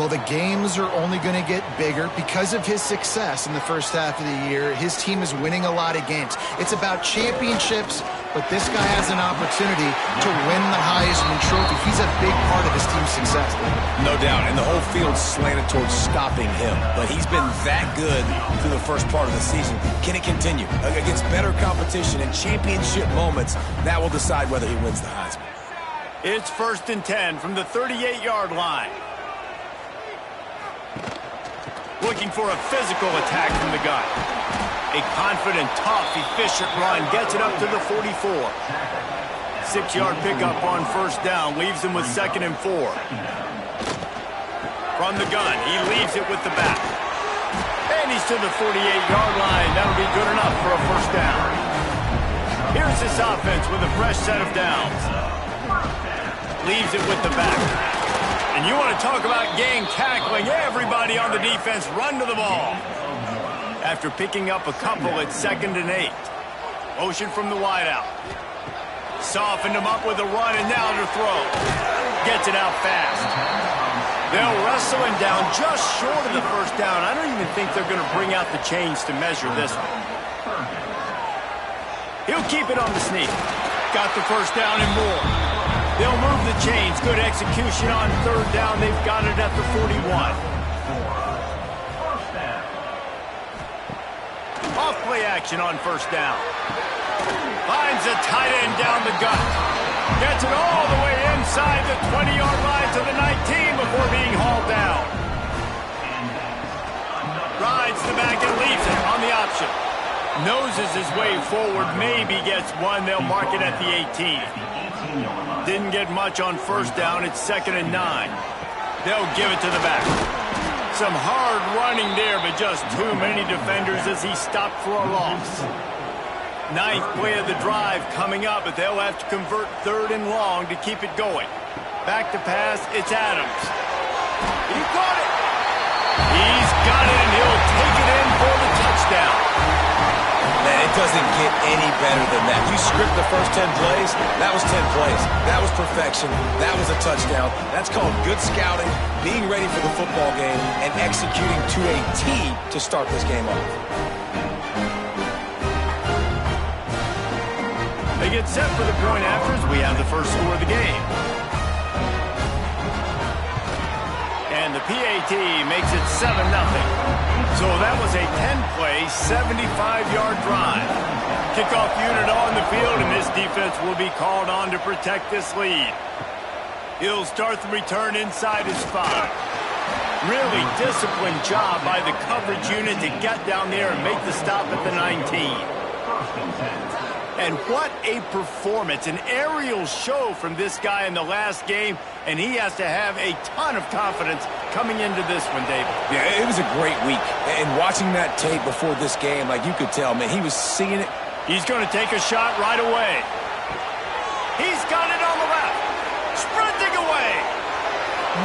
Well, the games are only going to get bigger because of his success in the first half of the year. His team is winning a lot of games. It's about championships, but this guy has an opportunity to win the Heisman Trophy. He's a big part of his team's success. No doubt, and the whole field slanted towards stopping him. But he's been that good through the first part of the season. Can it continue? Against better competition and championship moments, that will decide whether he wins the Heisman. It's 1st and 10 from the 38-yard line. Looking for a physical attack from the gun. A confident, tough, efficient run gets it up to the 44. 6-yard pickup on 1st down leaves him with 2nd and 4. From the gun, he leaves it with the back. And he's to the 48-yard line. That'll be good enough for a 1st down. Here's this offense with a fresh set of downs. Leaves it with the back. And you want to talk about game tackling. Everybody on the defense run to the ball. After picking up a couple, it's 2nd and 8. Motion from the wideout. Softened him up with a run, and now to throw. Gets it out fast. They'll wrestle him down just short of the 1st down. I don't even think they're going to bring out the chains to measure this one. He'll keep it on the sneak. Got the 1st down and more. They'll move the chains. Good execution on 3rd down. They've got it at the 41. Off play action on 1st down. Finds a tight end down the gut. Gets it all the way inside the 20-yard line to the 19 before being hauled down. Rides the back and leaves it on the option. Noses his way forward. Maybe gets one. They'll mark it at the 18. Didn't get much on 1st down. It's 2nd and 9. They'll give it to the back. Some hard running there, but just too many defenders as he stopped for a loss. 9th play of the drive coming up, but they'll have to convert 3rd and long to keep it going. Back to pass, it's Adams. He got it. He's got it, and he'll take it in for the touchdown. Man, it doesn't get any better than that. You script the first 10 plays, that was 10 plays. That was perfection. That was a touchdown. That's called good scouting, being ready for the football game, and executing to a T to start this game off. They get set for the point after as we have the first score of the game. And the PAT makes it 7-0. So that was a 10-play, 75-yard drive. Kickoff unit on the field, and this defense will be called on to protect this lead. He'll start the return inside his 5. Really disciplined job by the coverage unit to get down there and make the stop at the 19. And what a performance, an aerial show from this guy in the last game, and he has to have a ton of confidence coming into this one, David. Yeah, it was a great week. And watching that tape before this game, like you could tell, man, he was seeing it. He's going to take a shot right away. He's got it on the left. Sprinting away.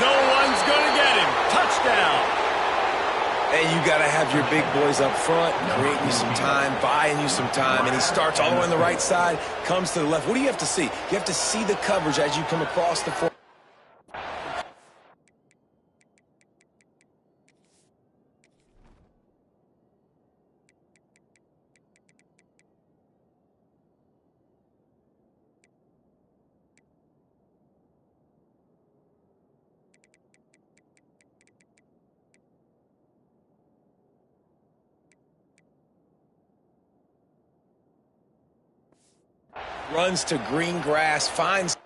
No one's going to get him. Touchdown. And you got to have your big boys up front, creating you some time, buying you some time, and he starts all the way on the right side, comes to the left. What do you have to see? You have to see the coverage as you come across the floor. Runs to green grass, finds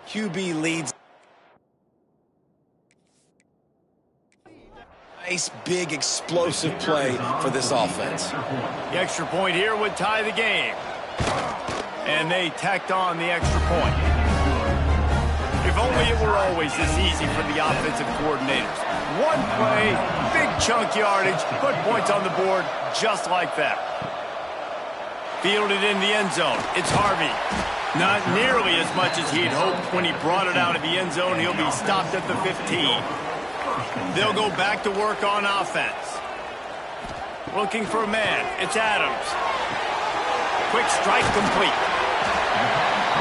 QB leads. Nice, big, explosive play for this offense. The extra point here would tie the game. And they tacked on the extra point. If only it were always this easy for the offensive coordinators. One play, big chunk yardage, put points on the board just like that. Fielded in the end zone. It's Harvey. Not nearly as much as he'd hoped when he brought it out of the end zone. He'll be stopped at the 15. They'll go back to work on offense. Looking for a man. It's Adams. Quick strike complete.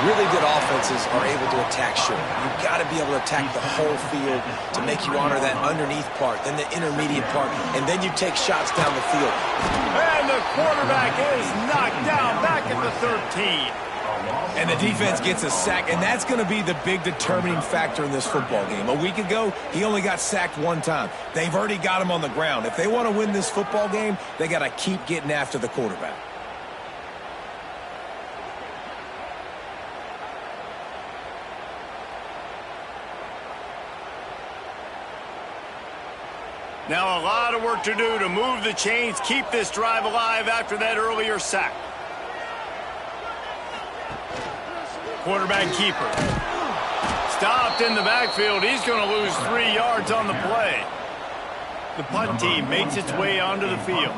Really good offenses are able to attack short. You've got to be able to attack the whole field to make you honor that underneath part, then the intermediate part, and then you take shots down the field. And the quarterback is knocked down back at the 13. And the defense gets a sack, and that's going to be the big determining factor in this football game. A week ago, he only got sacked one time. They've already got him on the ground. If they want to win this football game, they got to keep getting after the quarterback. Now a lot of work to do to move the chains, keep this drive alive after that earlier sack. Quarterback keeper. Stopped in the backfield. He's going to lose 3 yards on the play. The punt team makes its way onto the field.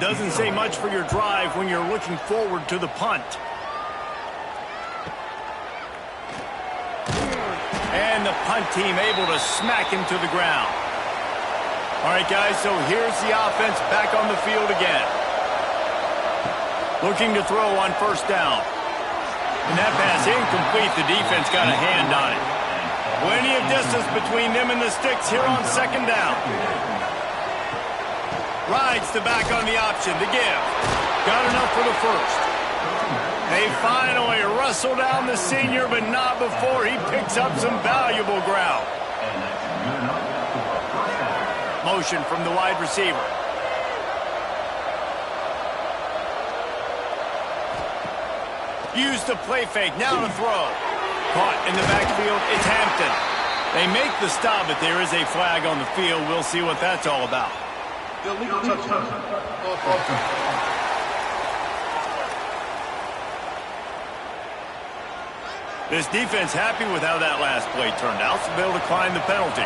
Doesn't say much for your drive when you're looking forward to the punt. And the punt team able to smack him to the ground. All right, guys, so here's the offense back on the field again. Looking to throw on first down. And that pass incomplete. The defense got a hand on it. Plenty of distance between them and the sticks here on second down. Rides the back on the option. The give. Got enough for the first. They finally wrestle down the senior, but not before he picks up some valuable ground. Motion from the wide receiver. Use the play fake. Now to throw. Caught in the backfield. It's Hampton. They make the stop, but there is a flag on the field. We'll see what that's all about. Illegal touchdown. This defense happy with how that last play turned out, so they'll decline the penalty.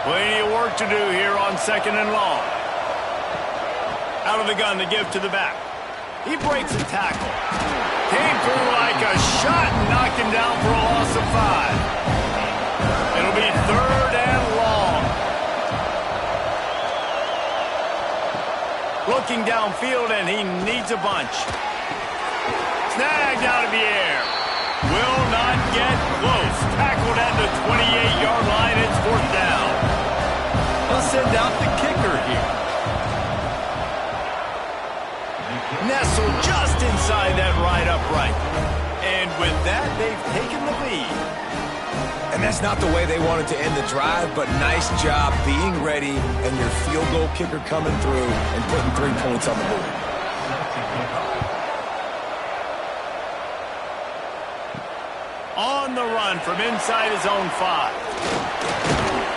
Plenty of work to do here on second and long. Out of the gun, the give to the back. He breaks a tackle. Came through like a shot and knocked him down for a loss of 5. It'll be third and long. Looking downfield, and he needs a bunch. Snagged out of the air. Will not get close. Tackled at the 28-yard line. It's fourth down. They'll send out the kicker here. Nestled just inside that right upright. And with that, they've taken the lead. And that's not the way they wanted to end the drive, but nice job being ready and your field goal kicker coming through and putting 3 points on the board. On the run from inside his own 5.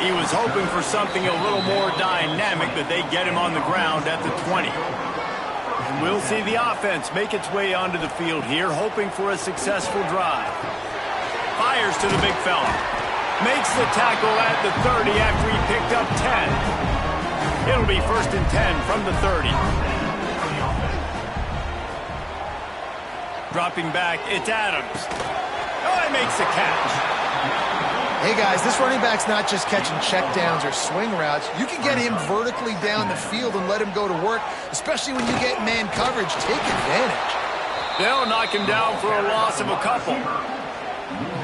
He was hoping for something a little more dynamic, but they get him on the ground at the 20. And we'll see the offense make its way onto the field here, hoping for a successful drive. Fires to the big fella. Makes the tackle at the 30 after he picked up 10. It'll be first and 10 from the 30. Dropping back, it's Adams. Oh, he makes the catch. Hey, guys, this running back's not just catching checkdowns or swing routes. You can get him vertically down the field and let him go to work, especially when you get man coverage. Take advantage. They'll knock him down for a loss of a couple.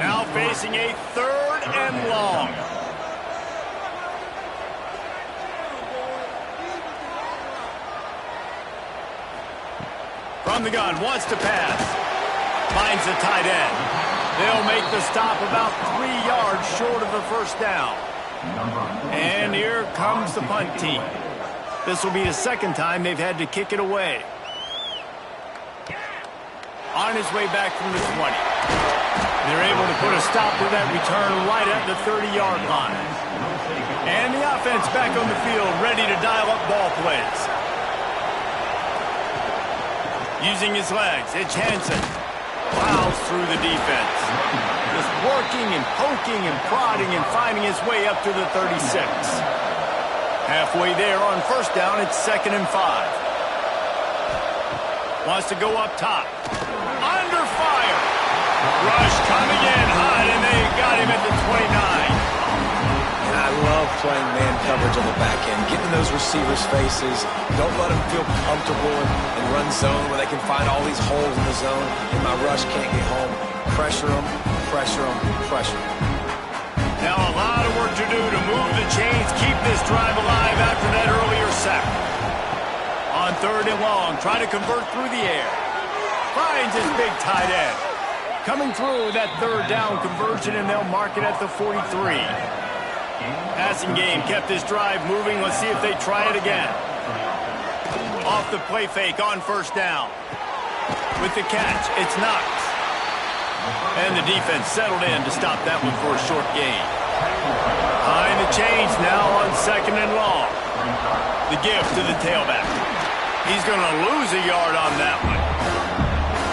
Now facing a third and long. From the gun, wants to pass. Finds the tight end. They'll make the stop about 3 yards short of the first down. And here comes the punt team. This will be the second time they've had to kick it away. On his way back from the 20. They're able to put a stop to that return right at the 30-yard line. And the offense back on the field, ready to dial up ball plays. Using his legs, it's Hansen. Plows through the defense. Just working and poking and prodding and finding his way up to the 36. Halfway there on first down, it's 2nd and 5. Wants to go up top. Under fire. Rush coming in hot, and they got him at the 29. And I love playing man coverage on the back end, getting in those receivers' faces. Don't let them feel comfortable and run zone where they can find all these holes in the zone, and my rush can't get home. Pressure them, pressure them, pressure them. Now a lot of work to do to move the chains, keep this drive alive after that earlier sack. On 3rd and long, try to convert through the air. Finds his big tight end. Coming through that 3rd down conversion, and they'll mark it at the 43. Passing game kept this drive moving. Let's see if they try it again. Off the play fake on first down. With the catch, it's Knox. And the defense settled in to stop that one for a short gain. Behind the chains now on 2nd and long. The give to the tailback. He's going to lose a yard on that one.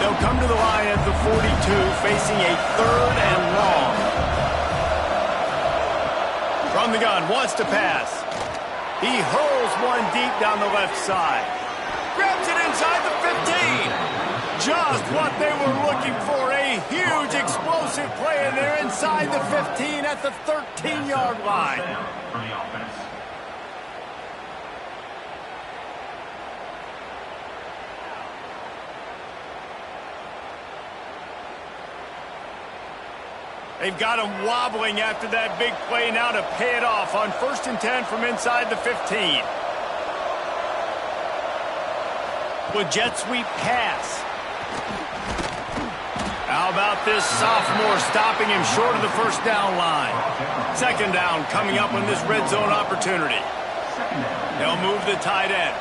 They'll come to the line at the 42, facing a 3rd and long. From the gun, wants to pass. He hurls one deep down the left side. Grabs it inside the 15. Just what they were looking for. A huge explosive play, and they're inside the 15 at the 13-yard line. They've got him wobbling after that big play now to pay it off on 1st and 10 from inside the 15. With jet sweep pass. How about this sophomore stopping him short of the 1st down line? 2nd down coming up on this red zone opportunity. They'll move the tight end.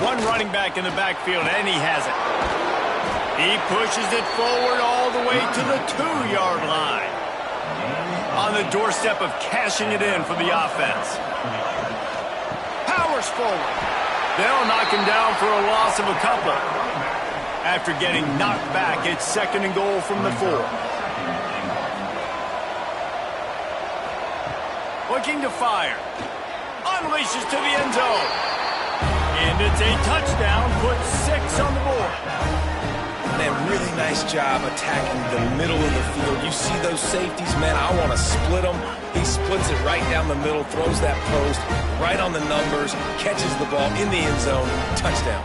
One running back in the backfield, and he has it. He pushes it forward all the way to the 2-yard line. On the doorstep of cashing it in for the offense. Powers forward. They'll knock him down for a loss of a couple. After getting knocked back, it's 2nd and goal from the 4. Looking to fire. Unleashes to the end zone. And it's a touchdown. Puts 6 on the board. Man, really nice job attacking the middle of the field. You see those safeties, man, I want to split them. He splits it right down the middle, throws that post, right on the numbers, catches the ball in the end zone, touchdown.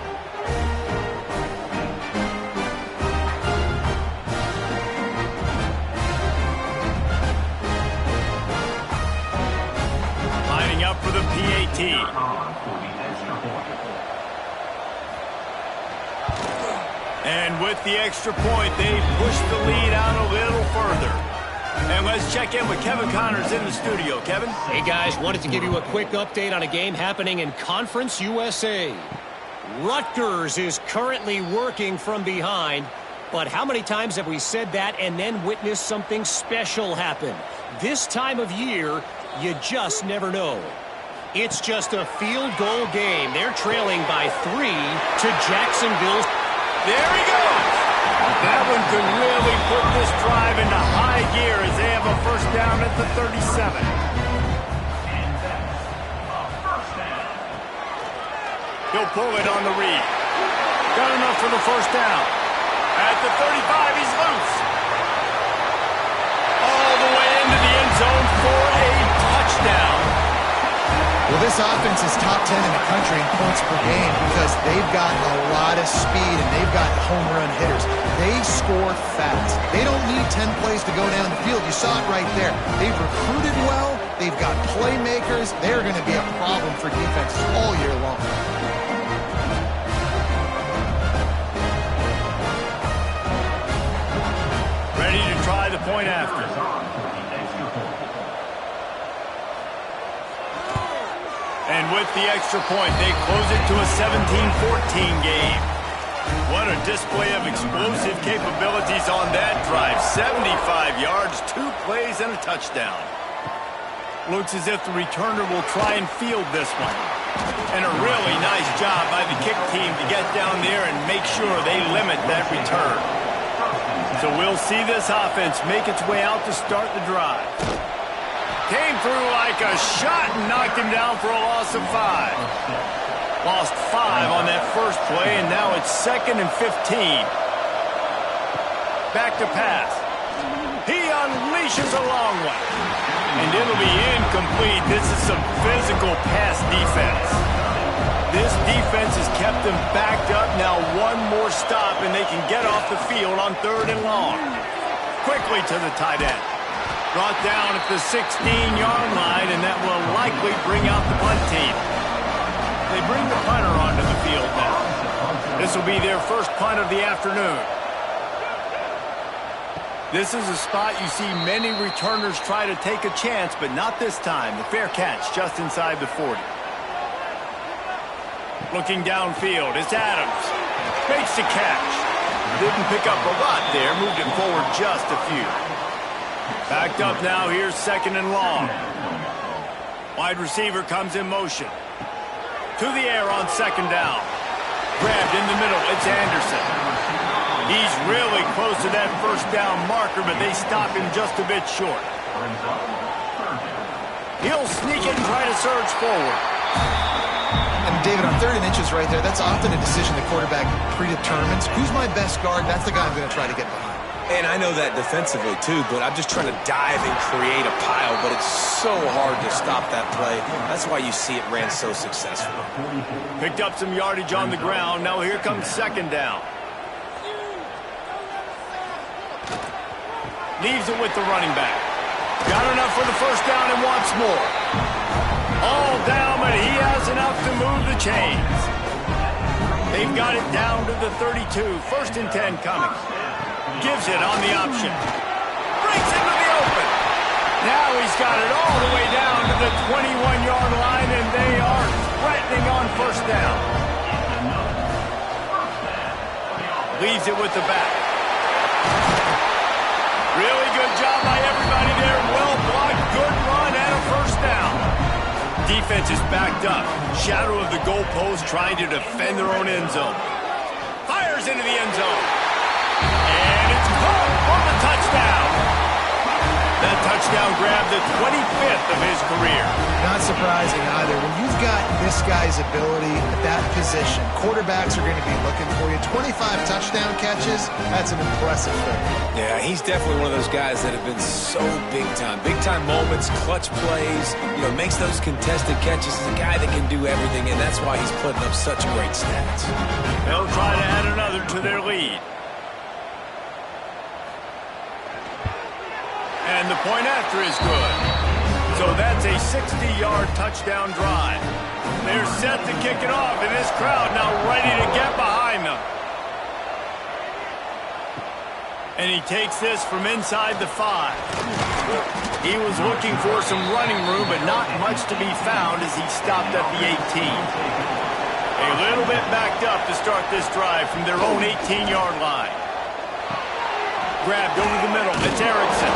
Lining up for the PAT. And with the extra point, they push the lead out a little further. And let's check in with Kevin Connors in the studio. Kevin? Hey, guys. Wanted to give you a quick update on a game happening in Conference USA. Rutgers is currently working from behind. But how many times have we said that and then witnessed something special happen? This time of year, you just never know. It's just a field goal game. They're trailing by 3 to Jacksonville. There he goes. That one could really put this drive into high gear as they have a 1st down at the 37. He'll pull it on the read. Got enough for the 1st down. At the 35, he's loose. All the way into the end zone for a touchdown. Well, this offense is top 10 in the country in points per game because they've got a lot of speed and they've got home run hitters. They score fast. They don't need 10 plays to go down the field. You saw it right there. They've recruited well. They've got playmakers. They're going to be a problem for defenses all year long. Ready to try the point after. And with the extra point, they close it to a 17-14 game. What What a display of explosive capabilities on that drive. 75 yards, 2 plays, and a touchdown. Looks as if the returner will try and field this one. And a really nice job by the kick team to get down there and make sure they limit that return. So we'll see this offense make its way out to start the drive. Came through like a shot and knocked him down for a loss of 5. Lost 5 on that first play, and now it's 2nd and 15. Back to pass. He unleashes a long one. And it'll be incomplete. This is some physical pass defense. This defense has kept them backed up. Now one more stop, and they can get off the field on 3rd and long. Quickly to the tight end. Brought down at the 16-yard line, and that will likely bring out the punt team. They bring the punter onto the field now. This will be their first punt of the afternoon. This is a spot you see many returners try to take a chance, but not this time. The fair catch just inside the 40. Looking downfield, it's Adams. Makes the catch. Didn't pick up a lot there, moved it forward just a few. Backed up now, here's 2nd and long. Wide receiver comes in motion. To the air on 2nd down. Grabbed in the middle, it's Anderson. He's really close to that first down marker, but they stop him just a bit short. He'll sneak it and try to surge forward. And David, on 3rd and inches right there, that's often a decision the quarterback predetermines. Who's my best guard? That's the guy I'm going to try to get behind. And I know that defensively, too, but I'm just trying to dive and create a pile, but it's so hard to stop that play. That's why you see it ran so successful. Picked up some yardage on the ground. Now here comes 2nd down. Leaves it with the running back. Got enough for the first down and wants more. All down, but he has enough to move the chains. They've got it down to the 32. 1st and 10 coming. Gives it on the option. Breaks into the open. Now he's got it all the way down to the 21-yard line, and they are threatening on 1st down. Leaves it with the back. Really good job by everybody there. Well blocked, good run, and a 1st down. Defense is backed up. Shadow of the goalpost trying to defend their own end zone. Fires into the end zone. And it's caught for the touchdown. That touchdown grabbed the 25th of his career. Not surprising either. When you've got this guy's ability at that position, quarterbacks are going to be looking for you. 25 touchdown catches, that's an impressive thing. Yeah, he's definitely one of those guys that have been so big time. Big time moments, clutch plays, makes those contested catches. He's a guy that can do everything, and that's why he's putting up such great stats. They'll try to add another to their lead. And the point after is good. So that's a 60-yard touchdown drive. They're set to kick it off, and this crowd now ready to get behind them. And he takes this from inside the 5. He was looking for some running room, but not much to be found as he stopped at the 18. A little bit backed up to start this drive from their own 18-yard line. Grabbed over the middle. It's Erickson.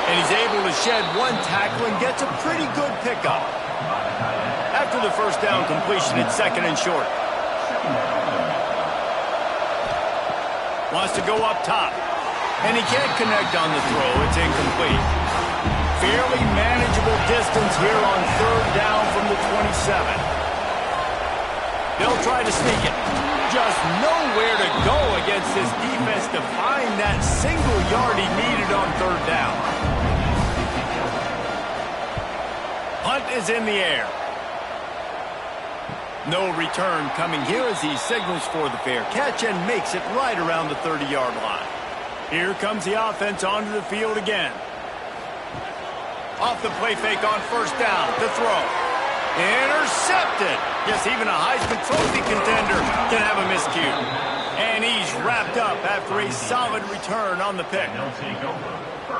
And he's able to shed one tackle and gets a pretty good pickup. After the first down completion, it's 2nd and short. Wants to go up top. And he can't connect on the throw. It's incomplete. Fairly manageable distance here on 3rd down from the 27. They'll try to sneak it. Just nowhere to go against this defense to find that single yard he needed on 3rd down. Punt is in the air. No return coming here as he signals for the fair catch and makes it right around the 30-yard line. Here comes the offense onto the field again. Off the play fake on 1st down. The throw. Intercepted. Yes, even a Heisman Trophy contender can have a miscue. And he's wrapped up after a solid return on the pick.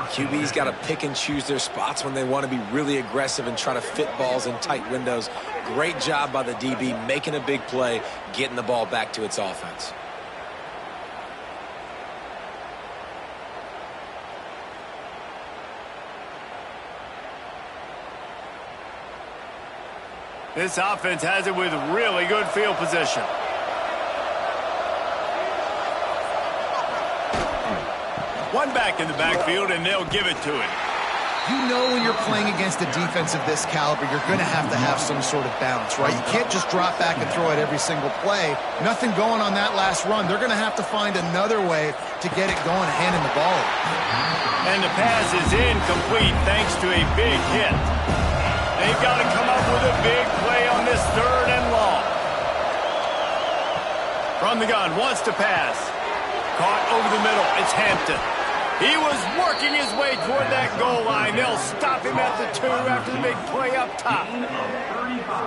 QB's got to pick and choose their spots when they want to be really aggressive and try to fit balls in tight windows. Great job by the DB making a big play, getting the ball back to its offense. This offense has it with really good field position. One back in the backfield, and they'll give it to him. You know when you're playing against a defense of this caliber, you're going to have some sort of balance, right? You can't just drop back and throw it every single play. Nothing going on that last run. They're going to have to find another way to get it going, handing the ball. And the pass is incomplete thanks to a big hit. They've got to come up with a big play on this 3rd and long. From the gun, wants to pass. Caught over the middle. It's Hampton. He was working his way toward that goal line. They'll stop him at the 2 after the big play up top.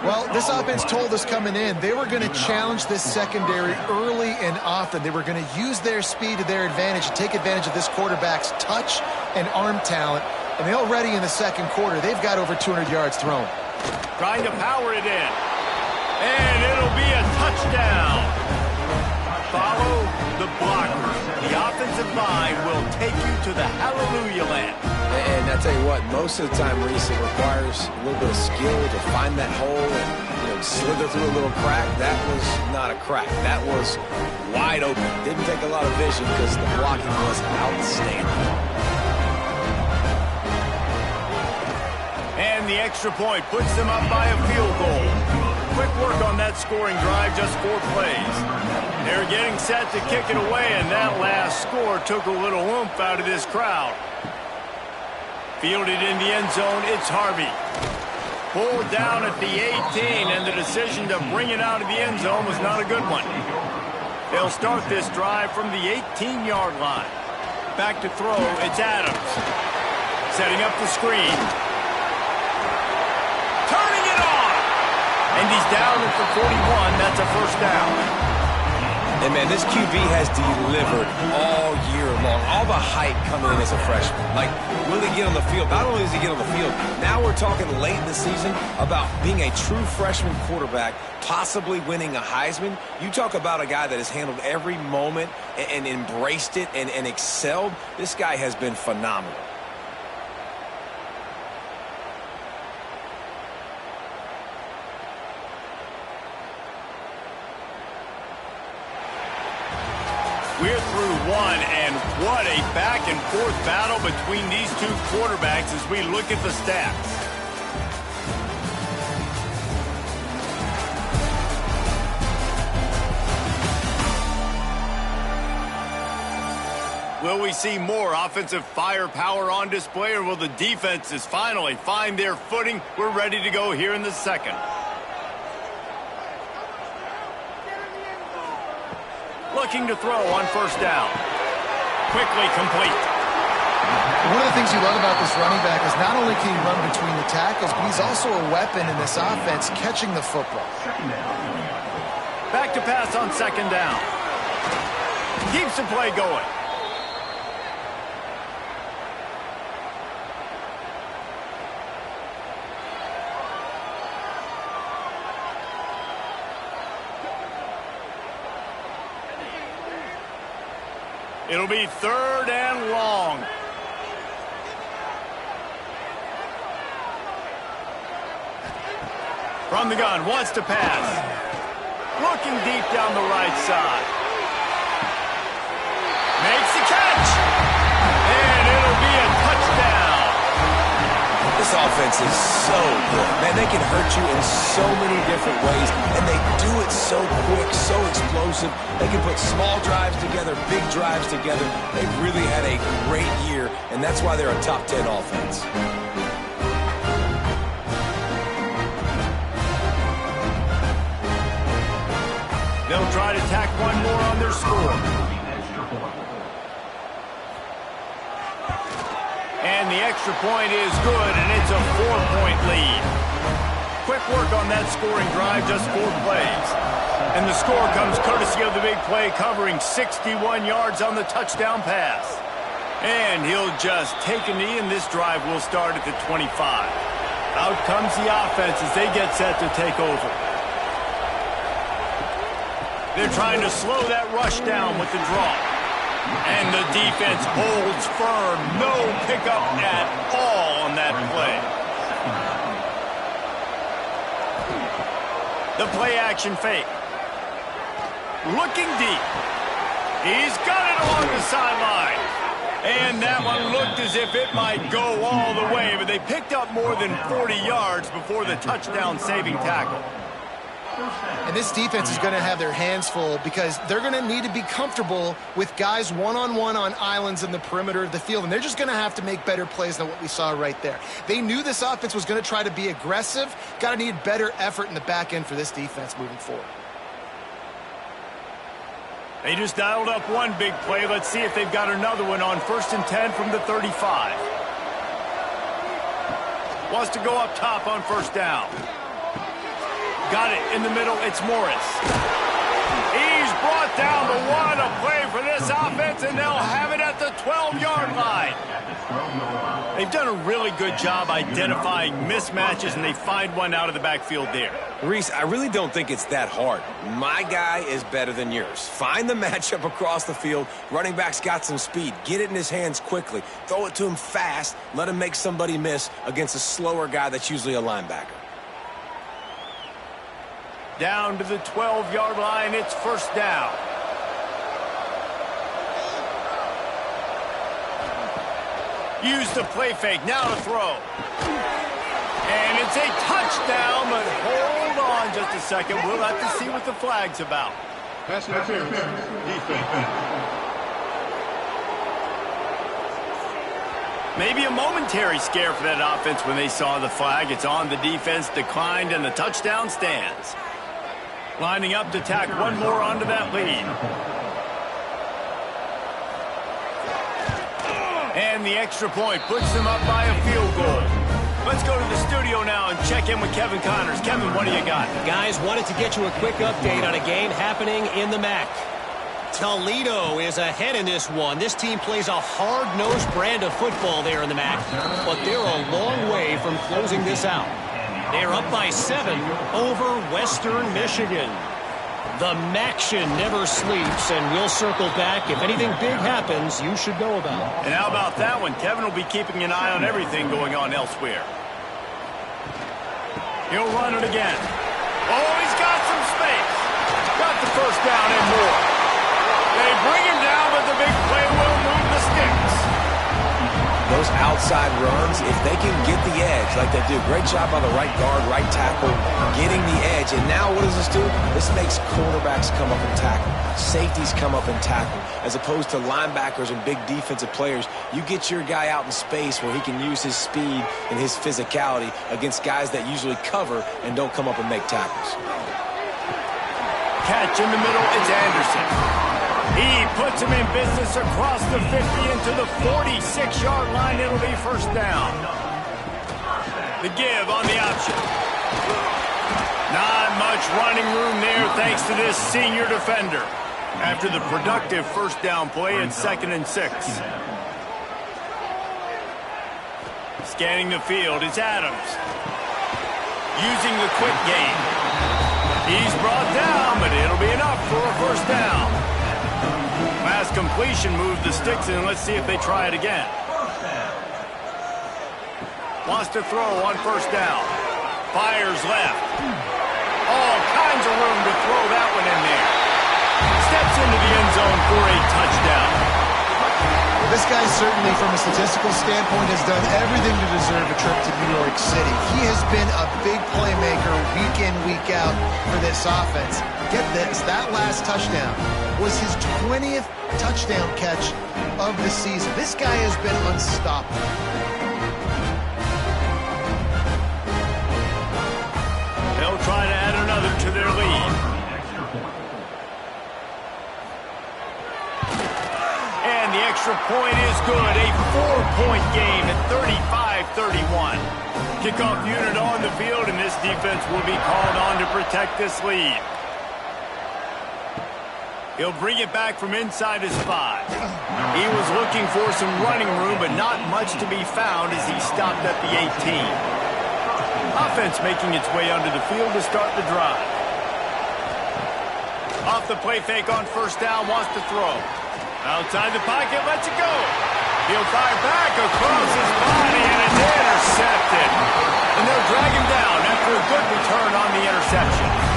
Well, this offense told us coming in they were going to challenge this secondary early and often. They were going to use their speed to their advantage and take advantage of this quarterback's touch and arm talent. And they already in the second quarter, they've got over 200 yards thrown. Trying to power it in. And it'll be a touchdown. Follow the blocker. The offensive line will take you to the hallelujah land. And I tell you what, most of the time, Reese, it requires a little bit of skill to find that hole and slither through a little crack. That was not a crack. That was wide open. Didn't take a lot of vision because the blocking was outstanding. And the extra point puts them up by a field goal. Quick work on that scoring drive, just 4 plays. They're getting set to kick it away, and that last score took a little oomph out of this crowd. Fielded in the end zone, it's Harvey. Pulled down at the 18, and the decision to bring it out of the end zone was not a good one. They'll start this drive from the 18-yard line. Back to throw, it's Adams. Setting up the screen. Turning it on! And he's down at the 41. That's a first down. And, man, this QB has delivered all year long. All the hype coming in as a freshman. Like, will he get on the field? Not only does he get on the field, now we're talking late in the season about being a true freshman quarterback, possibly winning a Heisman. You talk about a guy that has handled every moment and embraced it and excelled. This guy has been phenomenal. We're through one, and what a back-and-forth battle between these two quarterbacks as we look at the stats. Will we see more offensive firepower on display, or will the defenses finally find their footing? We're ready to go here in the second. Looking to throw on first down. Quickly complete. One of the things you love about this running back is not only can he run between the tackles, but he's also a weapon in this offense catching the football. Back to pass on second down. Keeps the play going. It'll be third and long. From the gun, wants to pass. Looking deep down the right side. Makes the catch. And it'll be a touchdown. This offense is so good. Man, they can hurt you in so many different ways, and they do it so quick, so explosive. They can put small drives together, big drives together. They've really had a great year, and that's why they're a top 10 offense. They'll try to tack one more on their score. And the extra point is good, and it's a 4-point lead. Quick work on that scoring drive, just 4 plays. And the score comes courtesy of the big play, covering 61 yards on the touchdown pass. And he'll just take a knee, and this drive will start at the 25. Out comes the offense as they get set to take over. They're trying to slow that rush down with the draw. And the defense holds firm. No pickup at all on that play. The play action fake. Looking deep. He's got it along the sideline. And that one looked as if it might go all the way, but they picked up more than 40 yards before the touchdown-saving tackle. And this defense is going to have their hands full because they're going to need to be comfortable with guys one-on-one on islands in the perimeter of the field, and they're just going to have to make better plays than what we saw right there. They knew this offense was going to try to be aggressive. Got to need better effort in the back end for this defense moving forward. They just dialed up one big play. Let's see if they've got another one on 1st and 10 from the 35. Wants to go up top on 1st down. Got it in the middle. It's Morris. He's brought down the one. A play for this offense, and they'll have it at the 12-yard line. They've done a really good job identifying mismatches, and they find one out of the backfield there. Reese, I really don't think it's that hard. My guy is better than yours. Find the matchup across the field. Running back's got some speed. Get it in his hands quickly. Throw it to him fast. Let him make somebody miss against a slower guy that's usually a linebacker. Down to the 12-yard line. It's 1st down. Use the play fake. Now to throw. And it's a touchdown, but hold on just a second. We'll have to see what the flag's about. Pass interference. Defense. Maybe a momentary scare for that offense when they saw the flag. It's on. The defense declined, and the touchdown stands. Lining up to tack one more onto that lead. And the extra point puts them up by a field goal. Let's go to the studio now and check in with Kevin Connors. Kevin, what do you got? Guys, wanted to get you a quick update on a game happening in the MAC. Toledo is ahead in this one. This team plays a hard-nosed brand of football there in the MAC, but they're a long way from closing this out. They're up by 7 over Western Michigan. The MACtion never sleeps, and we'll circle back. If anything big happens, you should know about it. And how about that one? Kevin will be keeping an eye on everything going on elsewhere. He'll run it again. Oh, he's got some space. Got the 1st down and more. They bring him down, but the big play will move the sticks. Those outside runs, if they can get the edge, like they do, great job by the right guard, right tackle, getting the edge. And now what does this do? This makes quarterbacks come up and tackle. Safeties come up and tackle. As opposed to linebackers and big defensive players, you get your guy out in space where he can use his speed and his physicality against guys that usually cover and don't come up and make tackles. Catch in the middle, it's Anderson. He puts him in business across the 50 into the 46-yard line. It'll be 1st down. The give on the option. Not much running room there thanks to this senior defender. After the productive 1st down play, it's 2nd and 6. Scanning the field, it's Adams. Using the quick game. He's brought down, but it'll be enough for a 1st down. Pass completion moved the sticks, and let's see if they try it again. Wants to throw on 1st down. Fires left. All kinds of room to throw that one in there. Steps into the end zone for a touchdown. Well, this guy certainly, from a statistical standpoint, has done everything to deserve a trip to New York City. He has been a big playmaker week in, week out for this offense. Get this, that last touchdown was his 20th touchdown catch of the season. This guy has been unstoppable. They'll try to add another to their lead. And the extra point is good. A 4-point game at 35-31. Kickoff unit on the field, and this defense will be called on to protect this lead. He'll bring it back from inside his 5. He was looking for some running room, but not much to be found as he stopped at the 18. Offense making its way onto the field to start the drive. Off the play fake on 1st down, wants to throw. Outside the pocket, lets it go. He'll fire back across his body, and it's intercepted. And they'll drag him down after a good return on the interception.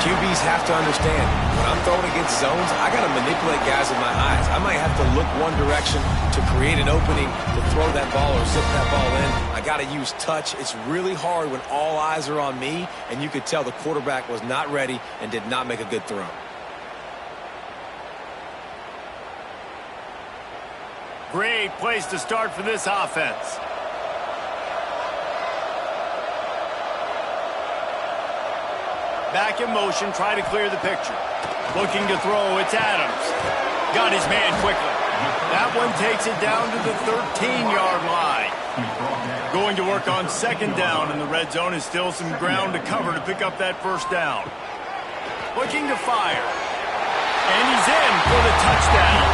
QBs have to understand, when I'm throwing against zones, I got to manipulate guys with my eyes. I might have to look one direction to create an opening to throw that ball or zip that ball in. I got to use touch. It's really hard when all eyes are on me, and you could tell the quarterback was not ready and did not make a good throw. Great place to start for this offense. Back in motion, try to clear the picture. Looking to throw, it's Adams. Got his man quickly. That one takes it down to the 13-yard line. Going to work on second down, and the red zone is still some ground to cover to pick up that first down. Looking to fire. And he's in for the touchdown.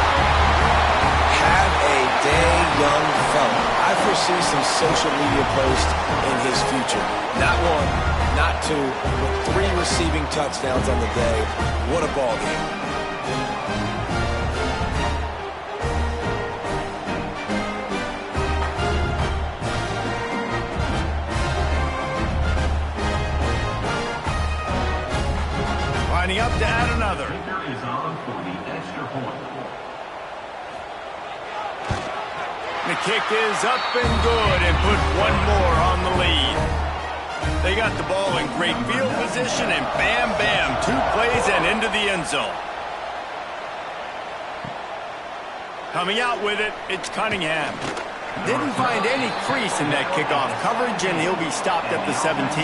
Have a day, young fella. I foresee some social media posts in his future. Not one, not two, but 3 receiving touchdowns on the day. What a ball game. Lining up to add another. Is on for the extra point. The kick is up and good and put one more on the lead. They got the ball in great field position and bam, bam, 2 plays and into the end zone. Coming out with it, it's Cunningham. Didn't find any crease in that kickoff coverage, and he'll be stopped at the 17.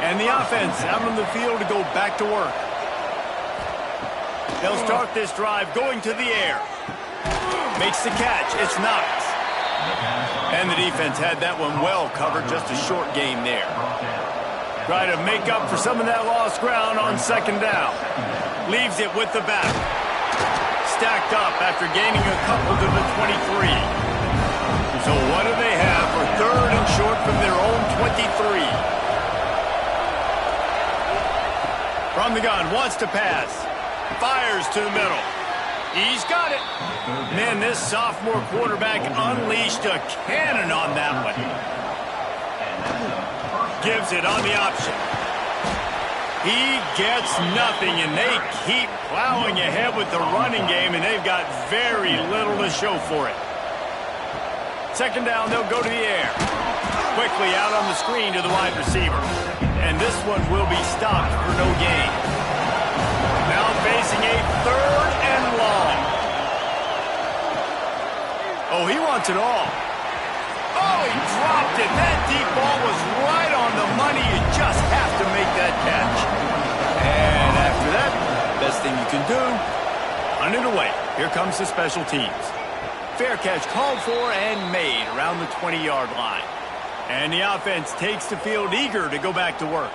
And the offense out on the field to go back to work. They'll start this drive going to the air. Makes the catch. It's Knox. And the defense had that one well covered. Just a short game there. Try to make up for some of that lost ground on second down. Leaves it with the back. Stacked up after gaining a couple to the 23. So what do they have for third and short from their own 23? From the gun, wants to pass. Fires to the middle. He's got it. Man, this sophomore quarterback unleashed a cannon on that one. Gives it on the option. He gets nothing, and they keep plowing ahead with the running game, and they've got very little to show for it. Second down, they'll go to the air. Quickly out on the screen to the wide receiver. And this one will be stopped for no gain. Now facing a third and long. Oh, he wants it all. Oh, he dropped it. That deep ball was right on the money. You just have to make that catch. And after that, best thing you can do, run it away. Here comes the special teams. Fair catch called for and made around the 20-yard line. And the offense takes the field eager to go back to work.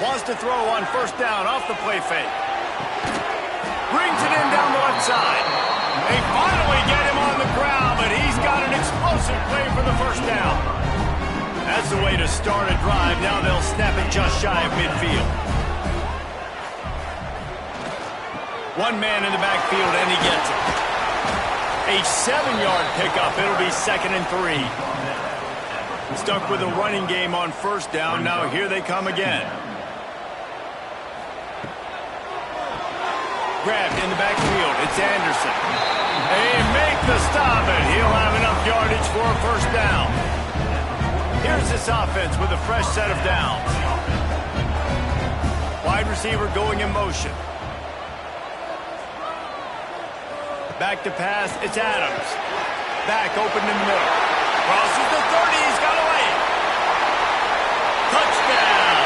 Wants to throw on first down off the play fake. Brings it in down the left side. They finally get him on the ground, but he's got an explosive play for the first down. That's the way to start a drive. Now they'll snap it just shy of midfield. One man in the backfield, and he gets it. A 7-yard pickup. It'll be 2nd and 3. Stuck with a running game on first down. Now here they come again. Grabbed in the backfield. It's Anderson. They make the stop, and he'll have enough yardage for a first down. Here's this offense with a fresh set of downs. Wide receiver going in motion. Back to pass, it's Adams. Back open in the middle. Crosses the 30, he's got away. Touchdown!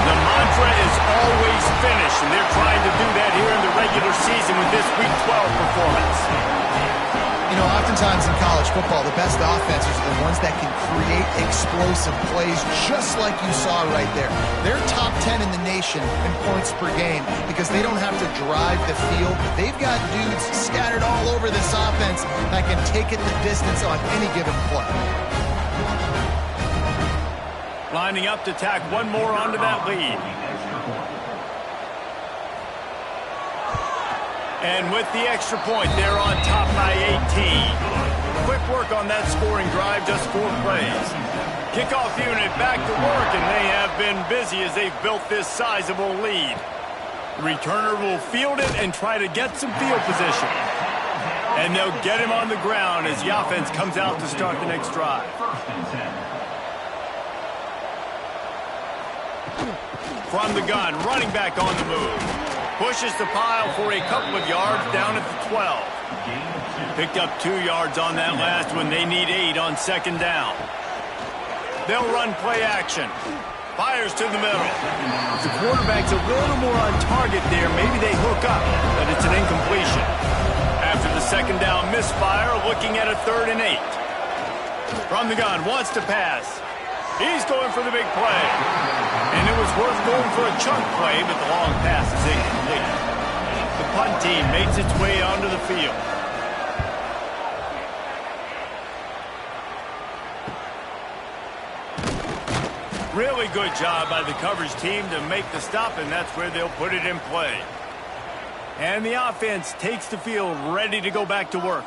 The mantra is always finish, and they're trying to do that here in the regular season with this Week 12 performance. You know, oftentimes in college football, the best offenses are the ones that can create explosive plays, just like you saw right there. They're top 10 in the nation in points per game because they don't have to drive the field. They've got dudes scattered all over this offense that can take it the distance on any given play. Lining up to tack one more onto that lead. And with the extra point, they're on top by 18. quick work on that scoring drive, just 4 plays. Kickoff unit back to work, and they have been busy as they've built this sizable lead. The returner will field it and try to get some field position. And they'll get him on the ground as the offense comes out to start the next drive. From the gun, running back on the move. Pushes the pile for a couple of yards down at the 12. Picked up 2 yards on that last one. They need 8 on second down. They'll run play action. Fires to the middle. The quarterback's a little more on target there. Maybe they hook up, but it's an incompletion. After the second down misfire, looking at a 3rd and 8. From the gun, wants to pass. He's going for the big play. And it was worth going for a chunk play, but the long pass is incomplete. The punt team makes its way onto the field. Really good job by the coverage team to make the stop, and that's where they'll put it in play. And the offense takes the field ready to go back to work.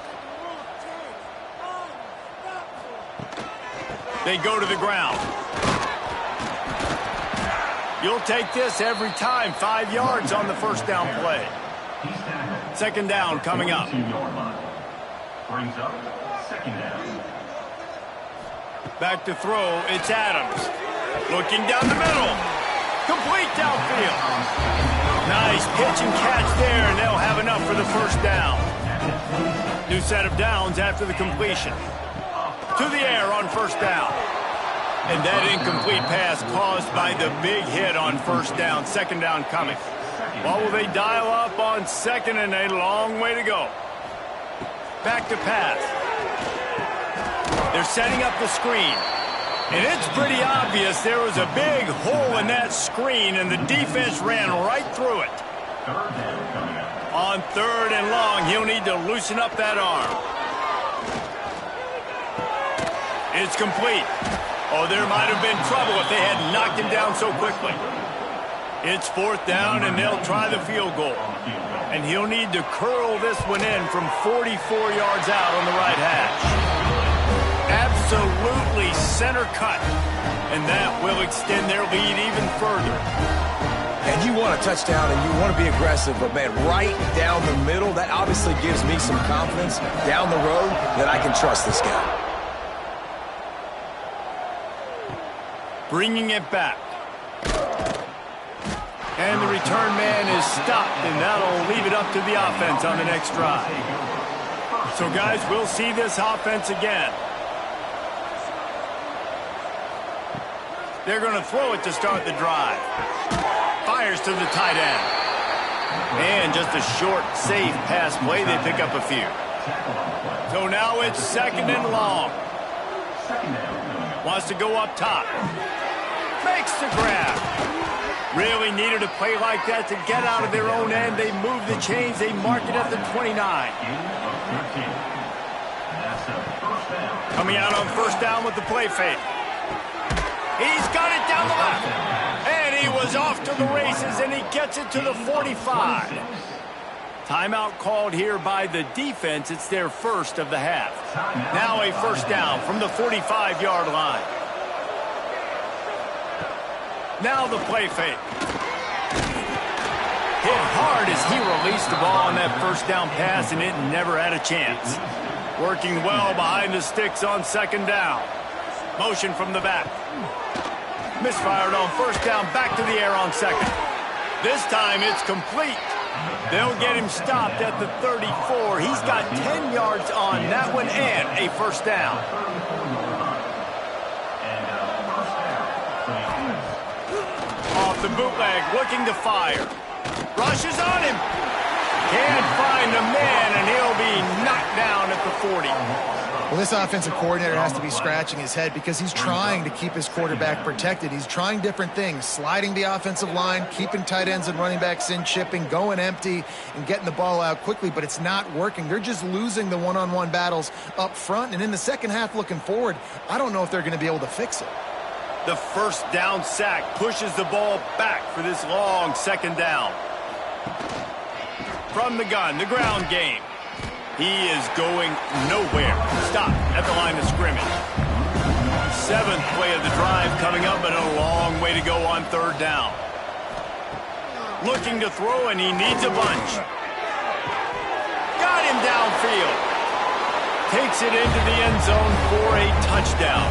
They go to the ground. You'll take this every time. 5 yards on the first down play. Second down coming up. Brings up second down. Back to throw. It's Adams. Looking down the middle. Complete downfield. Nice pitch and catch there, and they'll have enough for the first down. New set of downs after the completion. To the air on first down. And that incomplete pass caused by the big hit on first down. Second down coming. What will they dial up on second, and a long way to go. Back to pass. They're setting up the screen. And it's pretty obvious there was a big hole in that screen, and the defense ran right through it. On 3rd and long, he'll need to loosen up that arm. It's complete. Oh, there might have been trouble if they had knocked him down so quickly. It's 4th down, and they'll try the field goal. And he'll need to curl this one in from 44 yards out on the right hash. Absolutely center cut. And that will extend their lead even further. And you want a touchdown and you want to be aggressive, but man, right down the middle, that obviously gives me some confidence down the road that I can trust this guy. Bringing it back. And the return man is stopped, and that'll leave it up to the offense on the next drive. So guys, we'll see this offense again. They're going to throw it to start the drive. Fires to the tight end. And just a short, safe pass play. They pick up a few. So now it's 2nd and long. Wants to go up top. Makes the grab. Really needed a play like that to get out of their own end. They move the chains. They mark it at the 29. Coming out on first down with the play fake. He's got it down the left. And he was off to the races, and he gets it to the 45. Timeout called here by the defense. It's their first of the half. Now a first down from the 45-yard line. Now the play fake. Hit hard as he released the ball on that first down pass, and it never had a chance. Working well behind the sticks on second down. Motion from the back. Misfired on first down, back to the air on second. This time it's complete. They'll get him stopped at the 34. He's got 10 yards on that one and a first down. Off the bootleg, looking to fire. Rushes on him. Can't find the man, and he'll be knocked down at the 40. Well, this offensive coordinator has to be scratching his head because he's trying to keep his quarterback protected. He's trying different things, sliding the offensive line, keeping tight ends and running backs in, chipping, going empty, and getting the ball out quickly, but it's not working. They're just losing the one-on-one battles up front, and in the second half looking forward, I don't know if they're going to be able to fix it. The first down sack pushes the ball back for this long second down. From the gun, the ground game. He is going nowhere. Stop at the line of scrimmage. 7th play of the drive coming up, but a long way to go on 3rd down. Looking to throw, and he needs a bunch. Got him downfield. Takes it into the end zone for a touchdown.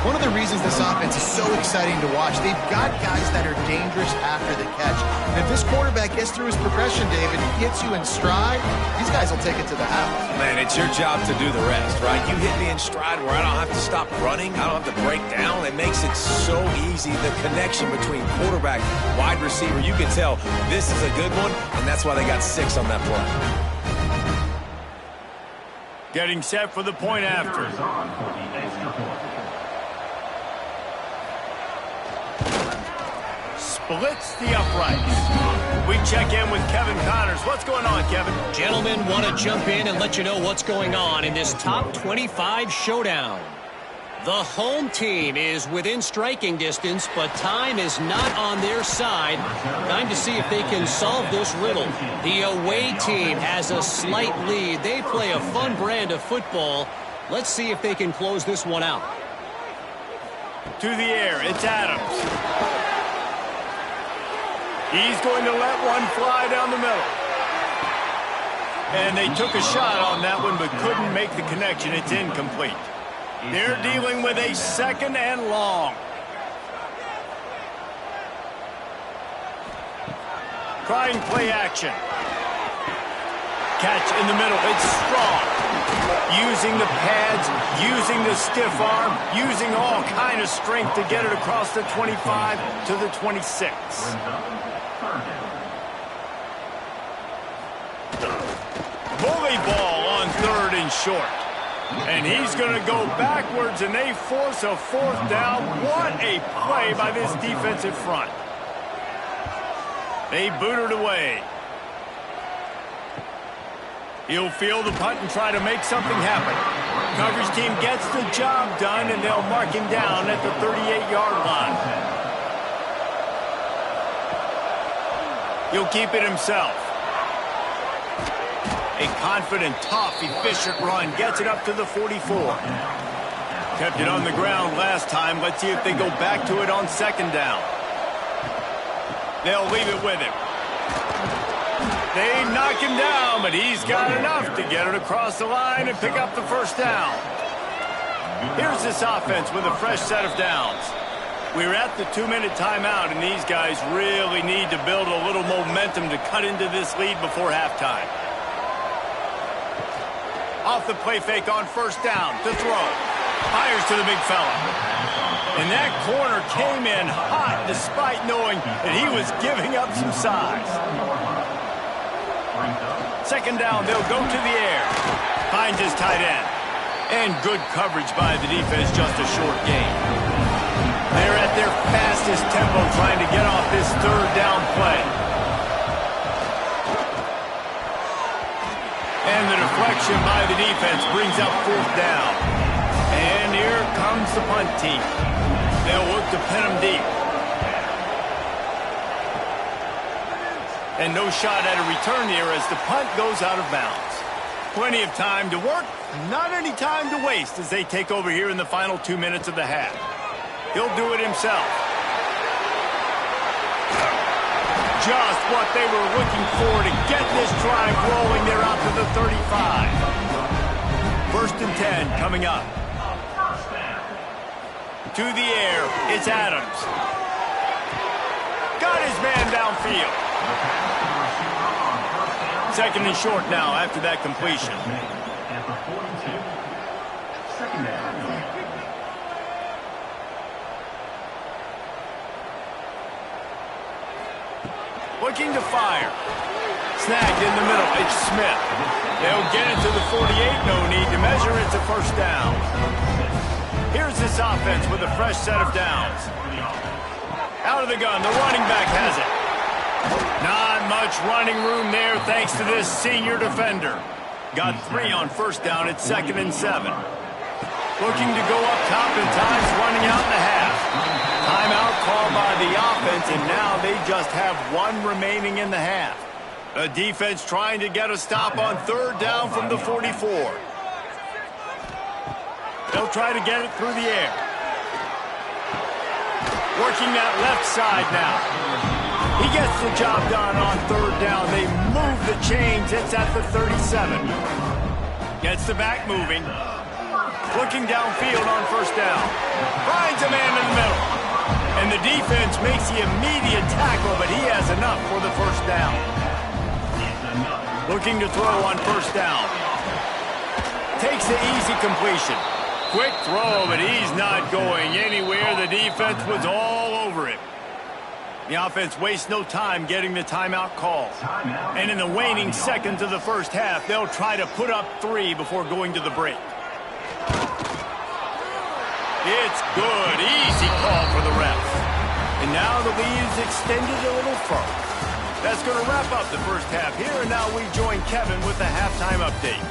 One of the reasons this offense is so exciting to watch, they've got guys that are dangerous after the catch. And if this quarterback gets through his progression, David, gets you in stride, these guys will take it to the house. Man, it's your job to do the rest, right? You hit me in stride where I don't have to stop running. I don't have to break down. It makes it so easy. The connection between quarterback, wide receiver, you can tell this is a good one, and that's why they got 6 on that play. Getting set for the point after. Is on for the extra point. Splits the uprights. We check in with Kevin Connors. What's going on, Kevin? Gentlemen, want to jump in and let you know what's going on in this top 25 showdown. The home team is within striking distance, but time is not on their side. Time to see if they can solve this riddle. The away team has a slight lead. They play a fun brand of football. Let's see if they can close this one out. To the air, it's Adams. He's going to let one fly down the middle. And they took a shot on that one, but couldn't make the connection. It's incomplete. They're dealing with a 2nd and long. Trying play action. Catch in the middle. It's strong. Using the pads, using the stiff arm, using all kind of strength to get it across the 25 to the 26. Bully ball on 3rd and short. And he's going to go backwards, and they force a 4th down. What a play by this defensive front. They boot it away. He'll field the punt and try to make something happen. Coverage team gets the job done, and they'll mark him down at the 38-yard line. He'll keep it himself. A confident, tough, efficient run. Gets it up to the 44. Kept it on the ground last time. Let's see if they go back to it on 2nd down. They'll leave it with him. They knock him down, but he's got enough to get it across the line and pick up the 1st down. Here's this offense with a fresh set of downs. We're at the 2-minute timeout, and these guys really need to build a little momentum to cut into this lead before halftime. Off the play fake on 1st down to throw. Fires to the big fella. And that corner came in hot despite knowing that he was giving up some size. 2nd down, they'll go to the air. Finds his tight end. And good coverage by the defense, just a short gain. They're at their fastest tempo trying to get off this 3rd down play. And the deflection by the defense brings up 4th down. And here comes the punt team. They'll look to pin them deep. And no shot at a return here as the punt goes out of bounds. Plenty of time to work, not any time to waste as they take over here in the final 2 minutes of the half. He'll do it himself. Just what they were looking for to get this drive rolling. They're out to the 35. 1st and 10 coming up. To the air, it's Adams. Got his man downfield. 2nd and short now after that completion. At the 42. 2nd down. Looking to fire. Snagged in the middle. It's Smith. They'll get it to the 48. No need to measure. It's a 1st down. Here's this offense with a fresh set of downs. Out of the gun. The running back has it. Not much running room there thanks to this senior defender. Got 3 on 1st down. It's 2nd and 7. Looking to go up top, and time's running out in the half. Timeout called by the offense, and now they just have 1 remaining in the half. A defense trying to get a stop on third down from the 44. They'll try to get it through the air. Working that left side now. He gets the job done on third down. They move the chains. It's at the 37. Gets the back moving. Looking downfield on first down. Finds a man in the middle. And the defense makes the immediate tackle, but he has enough for the first down. Looking to throw on first down. Takes the easy completion. Quick throw, but he's not going anywhere. The defense was all over it. The offense wastes no time getting the timeout call. And in the waning seconds of the first half, they'll try to put up 3 before going to the break. It's good. Easy call for the refs. And now the lead is extended a little further. That's going to wrap up the first half here, and now we join Kevin with the halftime update.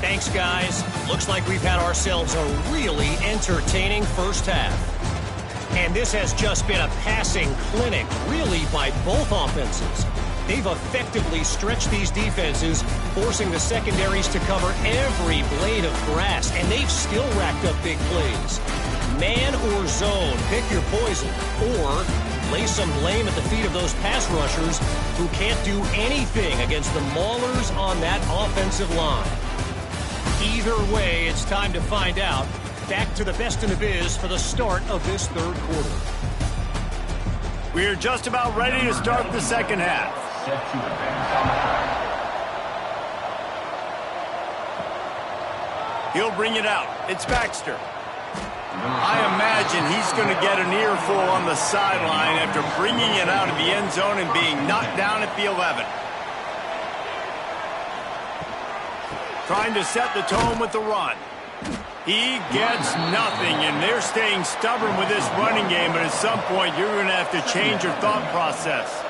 Thanks, guys. Looks like we've had ourselves a really entertaining first half. And this has just been a passing clinic, really, by both offenses. They've effectively stretched these defenses, forcing the secondaries to cover every blade of grass, and they've still racked up big plays. Man or zone, pick your poison, or lay some blame at the feet of those pass rushers who can't do anything against the maulers on that offensive line. Either way, it's time to find out. Back to the best in the biz for the start of this third quarter. We're just about ready to start the second half. He'll bring it out. It's Baxter. I imagine he's going to get an earful on the sideline after bringing it out of the end zone and being knocked down at the 11. Trying to set the tone with the run. He gets nothing, and they're staying stubborn with this running game, but at some point you're going to have to change your thought process.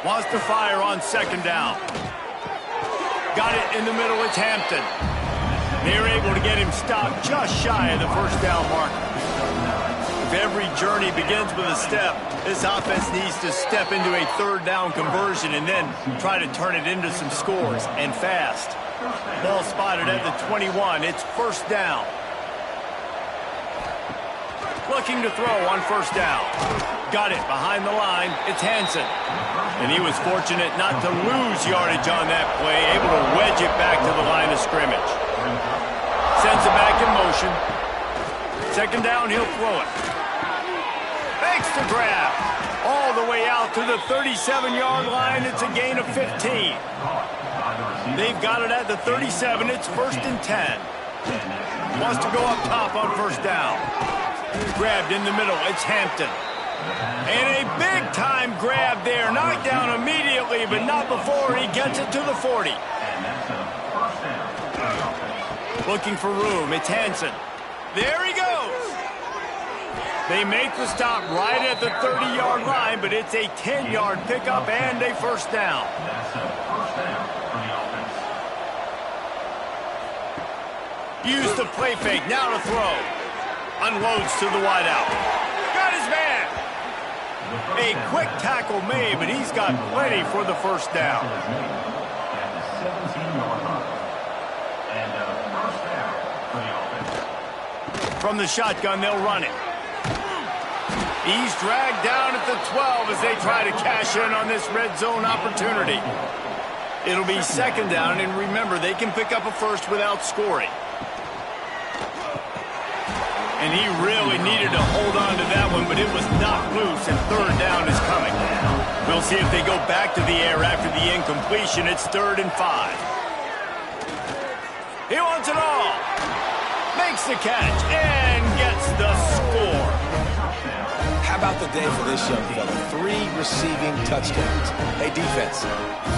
Wants to fire on second down. Got it in the middle. It's Hampton. They're able to get him stopped just shy of the first down marker. If every journey begins with a step, this offense needs to step into a third down conversion and then try to turn it into some scores, and fast. Ball spotted at the 21. It's first down. Looking to throw on first down. Got it behind the line. It's Hansen. And he was fortunate not to lose yardage on that play, able to wedge it back to the line of scrimmage. Sends it back in motion. Second down, he'll throw it. Makes the grab. All the way out to the 37-yard line. It's a gain of 15. They've got it at the 37. It's first and 10. Wants to go up top on first down. Grabbed in the middle. It's Hampton. And a big-time grab there. Knocked down immediately, but not before he gets it to the 40. Looking for room. It's Hansen. There he goes. They make the stop right at the 30-yard line, but it's a 10-yard pickup and a first down. Use the play fake. Now to throw. Unloads to the wideout. Got his man. A quick tackle made, but he's got plenty for the first down. From the shotgun, they'll run it. He's dragged down at the 12 as they try to cash in on this red zone opportunity. It'll be second down, and remember, they can pick up a first without scoring. And he really needed to hold on to that one, but it was knocked loose, and third down is coming. We'll see if they go back to the air after the incompletion. It's 3rd and 5. He wants it all. Makes the catch and gets the score. How about the day for this young fella? 3 receiving touchdowns. Hey, defense,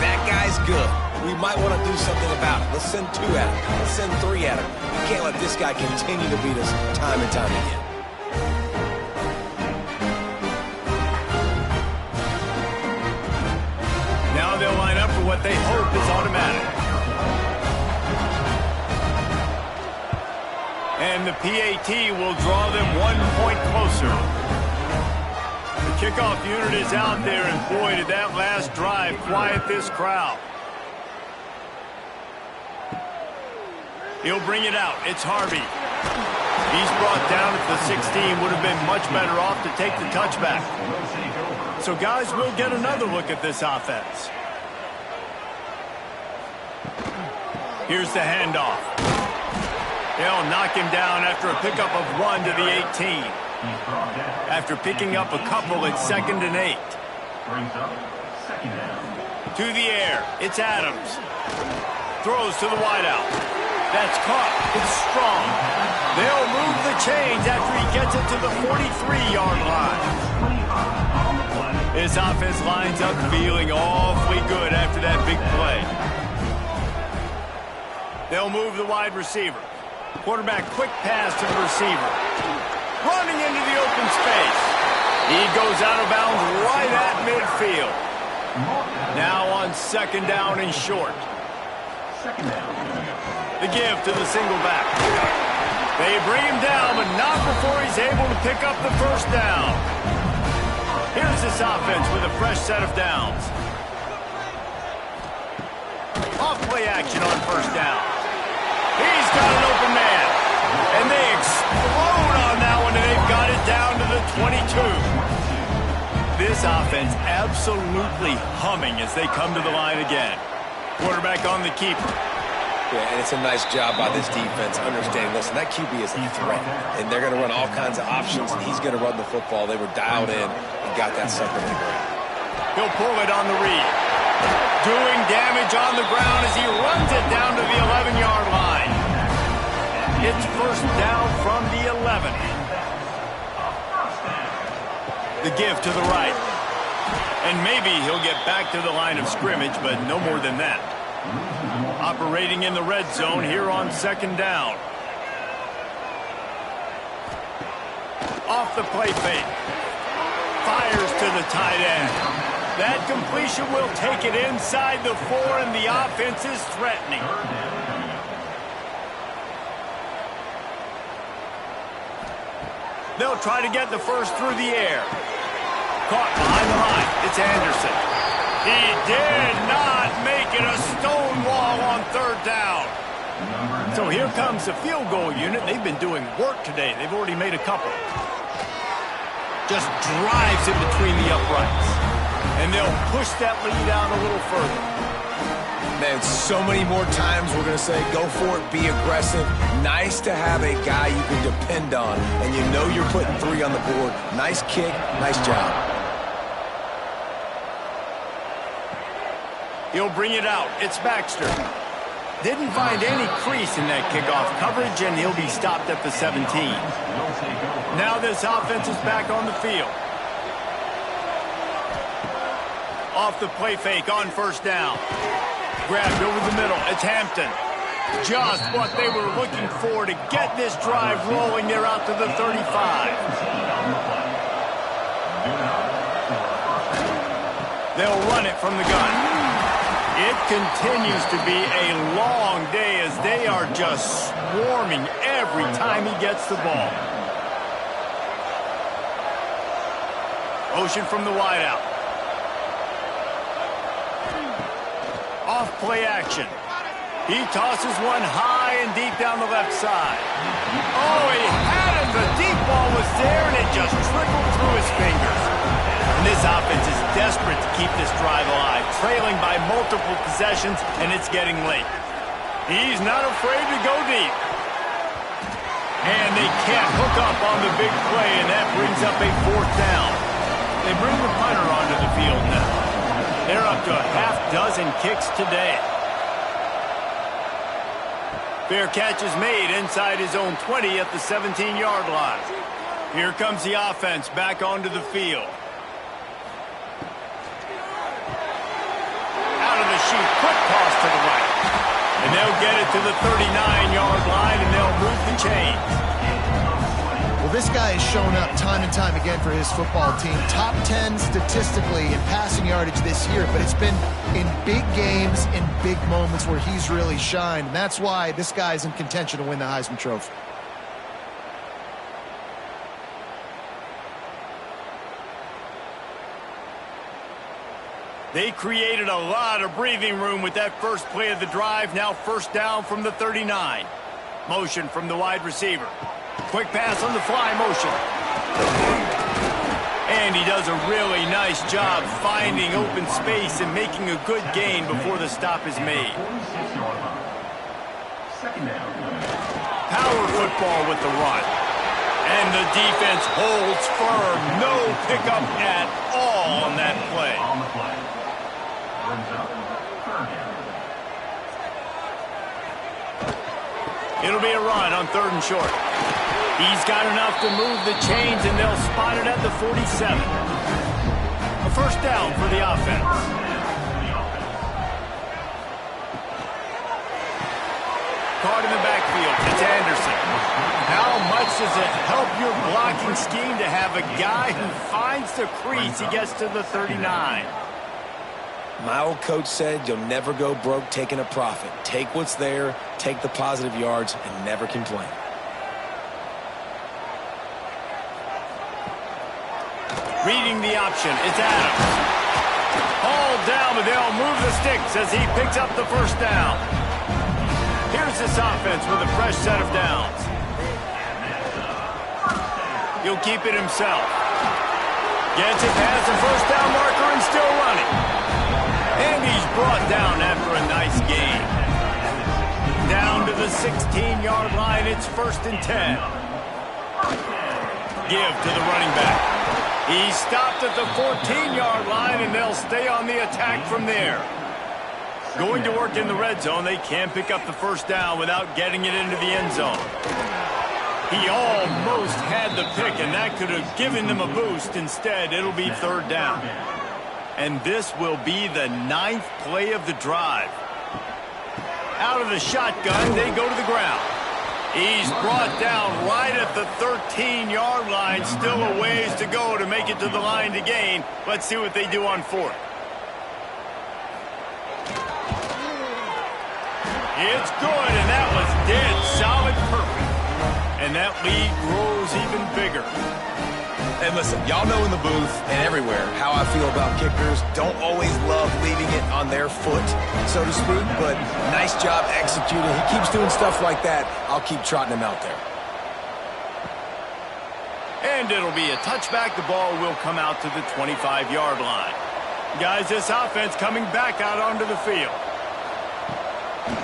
that guy's good. We might want to do something about it. Let's send 2 at him. Let's send 3 at him. We can't let this guy continue to beat us time and time again. Now they'll line up for what they hope is automatic. And the PAT will draw them 1 point closer. The Kickoff unit is out there, and boy, did that last drive quiet this crowd. He'll bring it out. It's Harvey. He's brought down at the 16. Would have been much better off to take the touchback. So, guys, we'll get another look at this offense. Here's the handoff. They'll knock him down after a pickup of 1 to the 18. After picking up a couple, it's 2nd and 8. To the air, it's Adams. Throws to the wideout. That's caught. It's strong. They'll move the chains after he gets it to the 43-yard line. His offense lines up feeling awfully good after that big play. They'll move the wide receiver. Quarterback quick pass to the receiver. Running into the open space. He goes out of bounds right at midfield. Now on 2nd down and short. The give to the single back. They bring him down, but not before he's able to pick up the first down. Here's this offense with a fresh set of downs. Off play action on 1st down. He's got an open man. And they explode on that one, and they've got it down to the 22. This offense absolutely humming as they come to the line again. Quarterback on the keeper. Yeah, and it's a nice job by this defense understanding, listen, that QB is a threat, and they're going to run all kinds of options, and he's going to run the football. They were dialed in and got that sucker in the ground. He'll pull it on the read. Doing damage on the ground as he runs it down to the 11-yard line. It's 1st down from the 11. The give to the right. And maybe he'll get back to the line of scrimmage, but no more than that. Operating in the red zone here on 2nd down. Off the play fake. Fires to the tight end. That completion will take it inside the 4, and the offense is threatening. They'll try to get the first through the air. Caught behind the line. It's Anderson. He did not make it a stone wall on 3rd down. So here comes the field goal unit. They've been doing work today. They've already made a couple. Just drives in between the uprights. And they'll push that lead out a little further. Man, so many more times we're going to say, go for it, be aggressive. Nice to have a guy you can depend on, and you know you're putting 3 on the board. Nice kick, nice job. He'll bring it out. It's Baxter. Didn't find any crease in that kickoff coverage, and he'll be stopped at the 17. Now this offense is back on the field. Off the play fake on 1st down. Grabbed over the middle. It's Hampton. Just what they were looking for to get this drive rolling. They're out to the 35. They'll run it from the gun. It continues to be a long day as they are just swarming every time he gets the ball. Motion from the wideout. Off play action. He tosses one high and deep down the left side. Oh, he had him. The deep ball was there, and it just trickled through his fingers. And this offense is desperate to keep this drive alive, trailing by multiple possessions, and it's getting late. He's not afraid to go deep. And they can't hook up on the big play, and that brings up a 4th down. They bring the punter onto the field now. They're up to a half-dozen kicks today. Fair catch is made inside his own 20 at the 17-yard line. Here comes the offense back onto the field. Out of the chute, quick toss to the right. And they'll get it to the 39-yard line, and they'll move the chains. Well, this guy has shown up time and time again for his football team. Top 10 statistically in passing yardage this year, but it's been in big games, in big moments where he's really shined. And that's why this guy's in contention to win the Heisman Trophy. They created a lot of breathing room with that first play of the drive. Now first down from the 39. Motion from the wide receiver. Quick pass on the fly motion. And he does a really nice job finding open space and making a good gain before the stop is made. 46-yard line. Second down. Power football with the run. And the defense holds firm. No pickup at all on that play. On the play. Brings up third down. It'll be a run on 3rd and short. He's got enough to move the chains, and they'll spot it at the 47. A first down for the offense. Caught in the backfield. It's Anderson. How much does it help your blocking scheme to have a guy who finds the crease? He gets to the 39. My old coach said you'll never go broke taking a profit. Take what's there, take the positive yards, and never complain. Reading the option, it's Adams. Hauled down, but they'll move the sticks as he picks up the first down. Here's this offense with a fresh set of downs. He'll keep it himself. Gets it past the first down marker and still running. And he's brought down after a nice gain. Down to the 16-yard line, it's 1st and 10. Give to the running back. He stopped at the 14-yard line, and they'll stay on the attack from there. Going to work in the red zone, they can pick up the first down without getting it into the end zone. He almost had the pick, and that could have given them a boost. Instead, it'll be 3rd down. And this will be the 9th play of the drive. Out of the shotgun, they go to the ground. He's brought down right at the 13-yard line. Still a ways to go to make it to the line to gain. Let's see what they do on 4th. It's good, and that was dead solid perfect. And that lead grows even bigger. And listen, y'all know in the booth and everywhere how I feel about kickers. Don't always love leaving it on their foot, so to speak, but nice job executing. He keeps doing stuff like that. I'll keep trotting him out there. And it'll be a touchback. The ball will come out to the 25-yard line. Guys, this offense coming back out onto the field.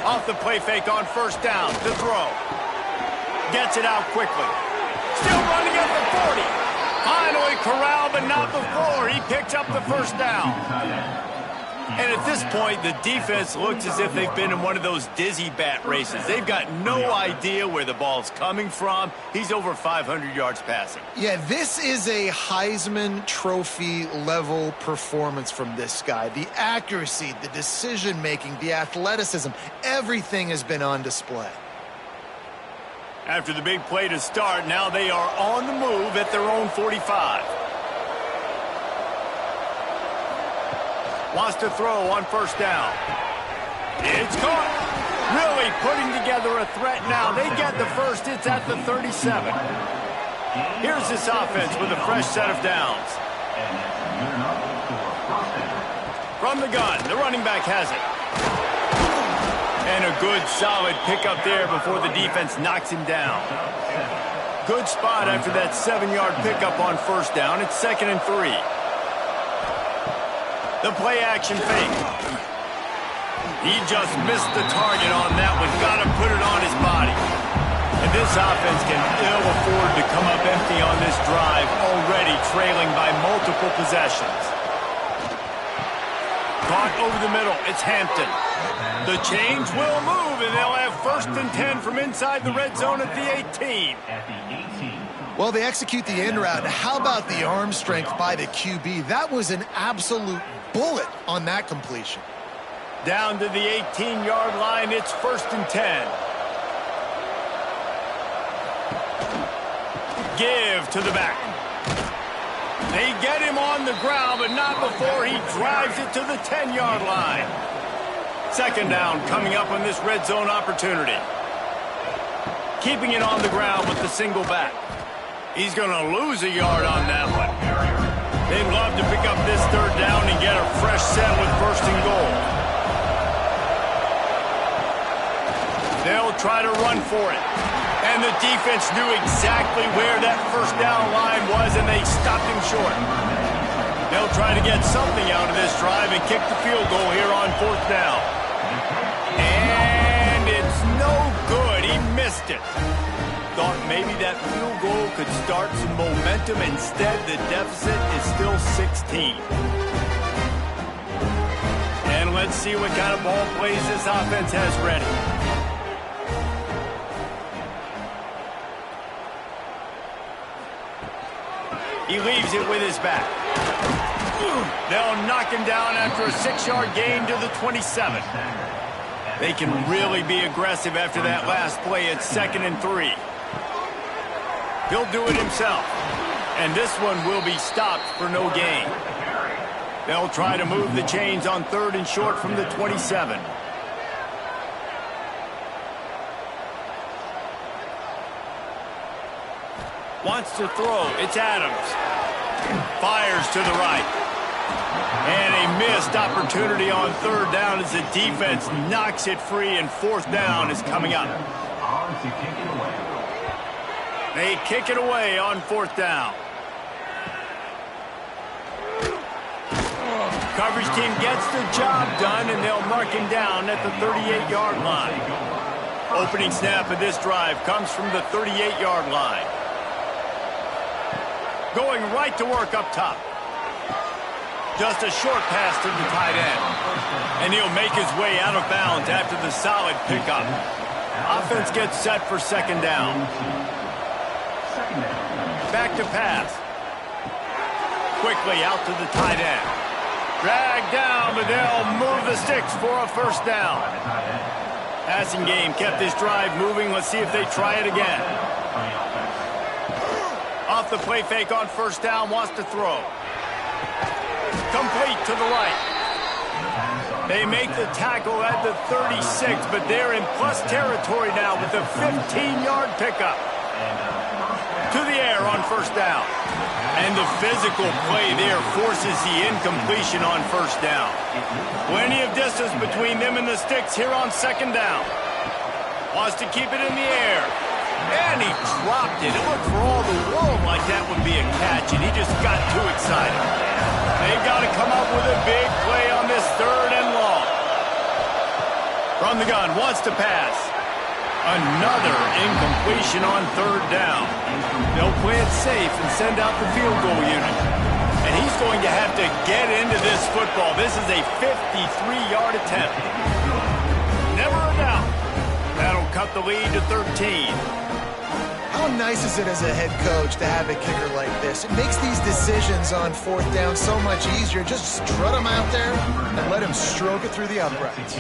Off the play fake on first down to throw. Gets it out quickly. Still running at the 40. Finally corralled, but not before. He picks up the first down. And at this point, the defense looks as if they've been in one of those dizzy bat races. They've got no idea where the ball's coming from. He's over 500 yards passing. Yeah, this is a Heisman Trophy level performance from this guy. The accuracy, the decision-making, the athleticism, everything has been on display. After the big play to start, now they are on the move at their own 45. Wants to throw on first down. It's caught. Really putting together a threat now. They get the first. It's at the 37. Here's this offense with a fresh set of downs. From the gun, the running back has it. And a good, solid pickup there before the defense knocks him down. Good spot after that 7-yard pickup on first down. It's 2nd and 3. The play action fake. He just missed the target on that one. Got to put it on his body. And this offense can ill afford to come up empty on this drive, already trailing by multiple possessions. Caught over the middle. It's Hampton. The chains will move, and they'll have 1st and 10 from inside the red zone at the 18. Well, they execute the end route. How about the arm strength by the QB? That was an absolute bullet on that completion. Down to the 18-yard line, it's 1st and 10. Give to the back. They get him on the ground, but not before he drives it to the 10-yard line. 2nd down coming up on this red zone opportunity. Keeping it on the ground with the single back. He's going to lose a yard on that one. They'd love to pick up this third down and get a fresh set with first and goal. They'll try to run for it. And the defense knew exactly where that first down line was, and they stopped him short. They'll try to get something out of this drive and kick the field goal here on fourth down. And it's no good. He missed it. Thought maybe that field goal could start some momentum. Instead, the deficit is still 16. And let's see what kind of ball plays this offense has ready. He leaves it with his back. They'll knock him down after a 6-yard gain to the 27. They can really be aggressive after that last play at 2nd and 3. He'll do it himself. And this one will be stopped for no gain. They'll try to move the chains on 3rd and short from the 27. Wants to throw. It's Adams. Fires to the right. And a missed opportunity on 3rd down as the defense knocks it free, and 4th down is coming up. They kick it away on 4th down. Coverage team gets the job done, and they'll mark him down at the 38-yard line. Opening snap of this drive comes from the 38-yard line. Going right to work up top. Just a short pass to the tight end. And he'll make his way out of bounds after the solid pickup. Offense gets set for 2nd down. Back to pass. Quickly out to the tight end. Dragged down, but they'll move the sticks for a 1st down. Passing game kept this drive moving. Let's see if they try it again. Off the play fake on 1st down, wants to throw. Complete to the right. They make the tackle at the 36, but they're in plus territory now with a 15-yard pickup. To the air on 1st down. And the physical play there forces the incompletion on 1st down. Plenty of distance between them and the sticks here on 2nd down. Wants to keep it in the air. And he dropped it. It looked for all the world like that would be a catch, and he just got too excited. They've got to come up with a big play on this 3rd and long. From the gun, wants to pass. Another incompletion on 3rd down. They'll play it safe and send out the field goal unit. And he's going to have to get into this football. This is a 53-yard attempt. Never a doubt. That'll cut the lead to 13. How nice is it as a head coach to have a kicker like this? It makes these decisions on 4th down so much easier. Just strut him out there and let him stroke it through the uprights.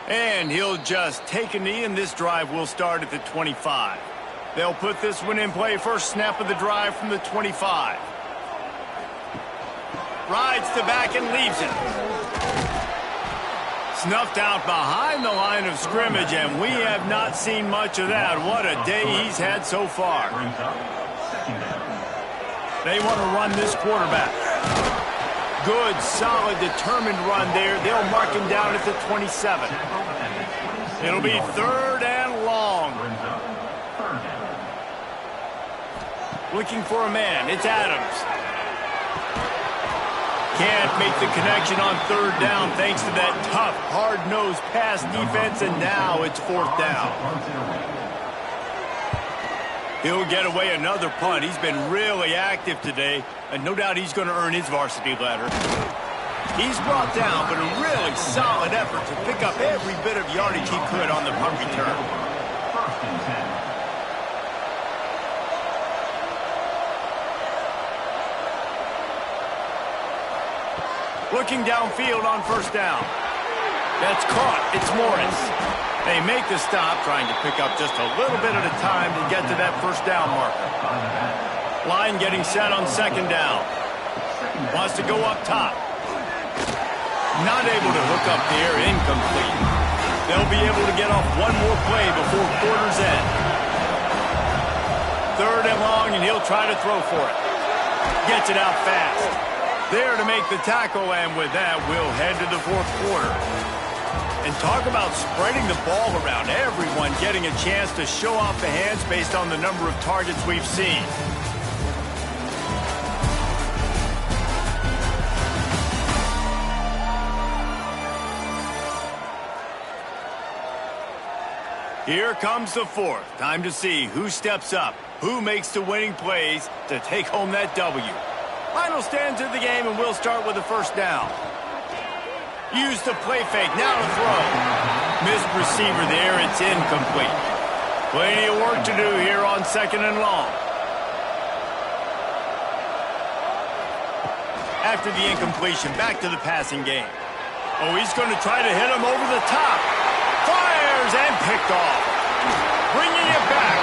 And he'll just take a knee, and this drive will start at the 25. They'll put this one in play. First snap of the drive from the 25. Rides to back and leaves it. Snuffed out behind the line of scrimmage, and we have not seen much of that. What a day he's had so far. They want to run this quarterback. Good, solid, determined run there. They'll mark him down at the 27. It'll be 3rd and long. Looking for a man. It's Adams. Can't make the connection on 3rd down thanks to that tough, hard-nosed pass defense, and now it's 4th down. He'll get away another punt. He's been really active today, and no doubt he's going to earn his varsity letter. He's brought down, but a really solid effort to pick up every bit of yardage he could on the punt return. 1st and 10. Looking downfield on 1st down. That's caught. It's Morris. They make the stop, trying to pick up just a little bit at a time to get to that 1st down marker. Line getting set on 2nd down. Wants to go up top. Not able to hook up there. Incomplete. They'll be able to get off one more play before quarter's end. 3rd and long, and he'll try to throw for it. Gets it out fast. There to make the tackle, and with that, we'll head to the 4th quarter. And talk about spreading the ball around. Everyone getting a chance to show off the hands based on the number of targets we've seen. Here comes the 4th. Time to see who steps up, who makes the winning plays to take home that W. Final stands of the game, and we'll start with the 1st down. Use the play fake, now to throw. Missed receiver there, it's incomplete. Plenty of work to do here on 2nd and long. After the incompletion, back to the passing game. Oh, he's going to try to hit him over the top. Fires and picked off. Bringing it back.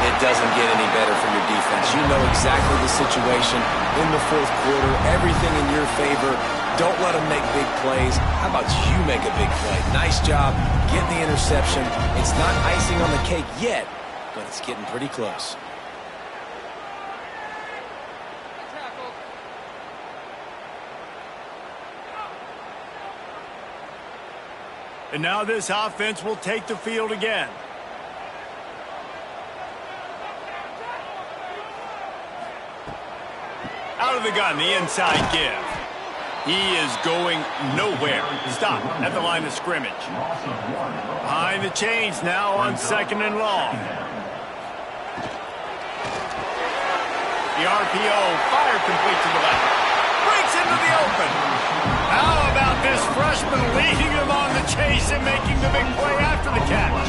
It doesn't get any better for your defense. You know exactly the situation in the 4th quarter. Everything in your favor. Don't let them make big plays. How about you make a big play? Nice job getting the interception. It's not icing on the cake yet, but it's getting pretty close. And now this offense will take the field again. Out of the gun, the inside give. He is going nowhere. Stop at the line of scrimmage. Behind the chains now on 2nd and long. The RPO, fire complete to the left. Breaks into the open. How about this freshman leading him on the chase and making the big play after the catch?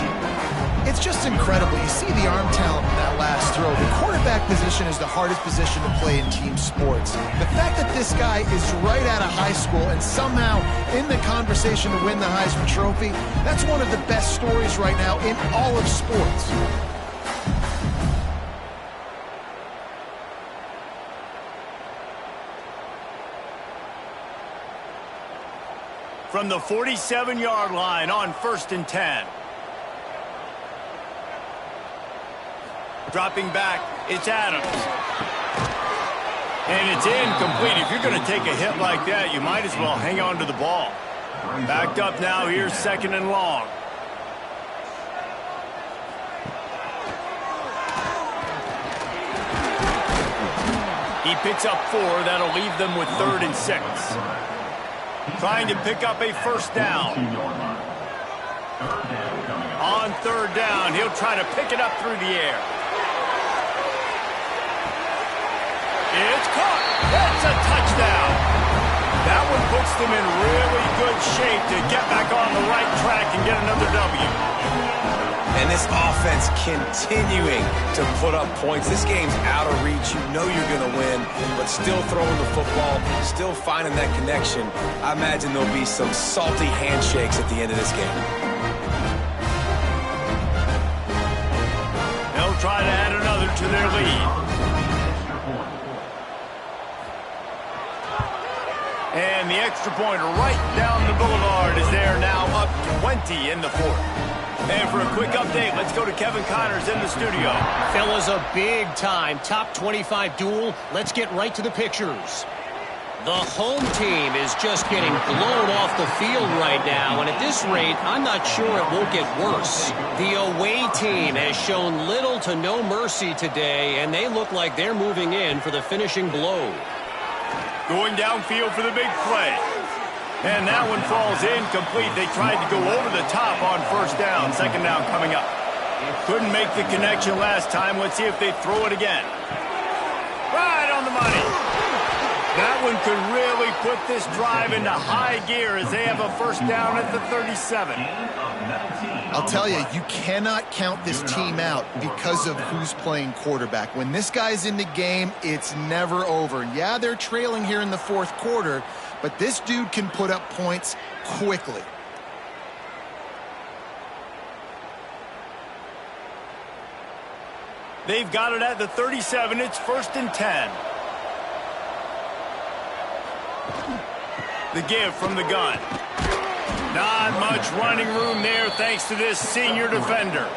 It's just incredible. You see the arm talent in that last throw. The quarterback position is the hardest position to play in team sports. The fact that this guy is right out of high school and somehow in the conversation to win the Heisman Trophy, that's one of the best stories right now in all of sports. From the 47-yard line on 1st and 10. Dropping back, it's Adams. And it's incomplete. If you're going to take a hit like that, you might as well hang on to the ball. Backed up now, here's 2nd and long. He picks up 4, that'll leave them with 3rd and 6. Trying to pick up a 1st down. On 3rd down, he'll try to pick it up through the air. It's caught. It's a touchdown. That one puts them in really good shape to get back on the right track and get another W. And this offense continuing to put up points. This game's out of reach. You know you're going to win, but still throwing the football, still finding that connection. I imagine there'll be some salty handshakes at the end of this game. They'll try to add another to their lead. And the extra point right down the boulevard is there now, up 20 in the 4th. And for a quick update, let's go to Kevin Connors in the studio. Fellas, a big-time top 25 duel. Let's get right to the pictures. The home team is just getting blown off the field right now, and at this rate, I'm not sure it won't get worse. The away team has shown little to no mercy today, and they look like they're moving in for the finishing blow. Going downfield for the big play. And that one falls incomplete. They tried to go over the top on 1st down. 2nd down coming up. Couldn't make the connection last time. Let's see if they throw it again. Right on the money. That one could really put this drive into high gear as they have a 1st down at the 37. I'll tell you, you cannot count this team out because of who's playing quarterback. When this guy's in the game, it's never over. Yeah, they're trailing here in the 4th quarter, but this dude can put up points quickly. They've got it at the 37. It's 1st and 10. The give from the gun. Not much running room there thanks to this senior defender.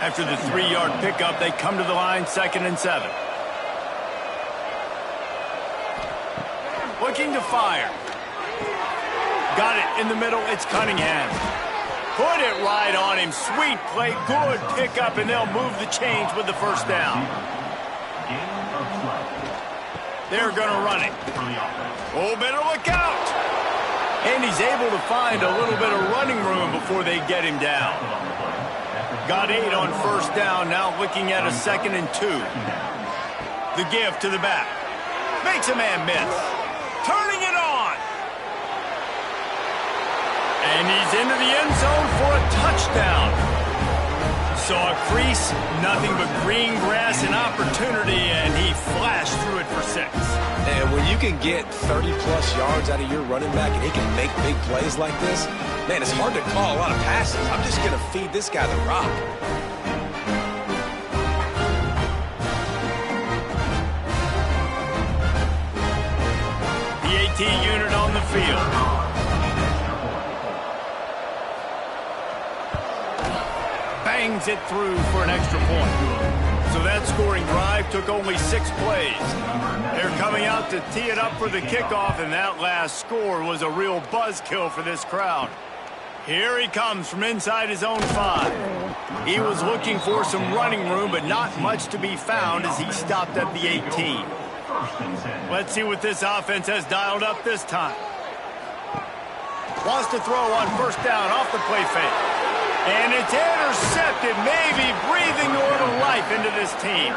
After the 3-yard pickup, they come to the line, 2nd and 7. Looking to fire. Got it in the middle. It's Cunningham. Put it right on him. Sweet play. Good pickup, and they'll move the chains with the first down. They're going to run it. Oh, better look out. And he's able to find a little bit of running room before they get him down. Got 8 on first down. Now looking at a 2nd and 2. The give to the back. Makes a man miss. Turning it on. And he's into the end zone for a touchdown. Saw a crease, nothing but green grass and opportunity, and he flashed through it for 6. And when you can get 30-plus yards out of your running back and he can make big plays like this, man, it's hard to call a lot of passes. I'm just going to feed this guy the rock. The AT unit on the field. Bangs it through for an extra point. So that scoring drive took only 6 plays. They're coming out to tee it up for the kickoff, and that last score was a real buzzkill for this crowd. Here he comes from inside his own 5. He was looking for some running room, but not much to be found as he stopped at the 18. Let's see what this offense has dialed up this time. Wants to throw on first down off the play fake. And it's intercepted, maybe breathing a little life into this team.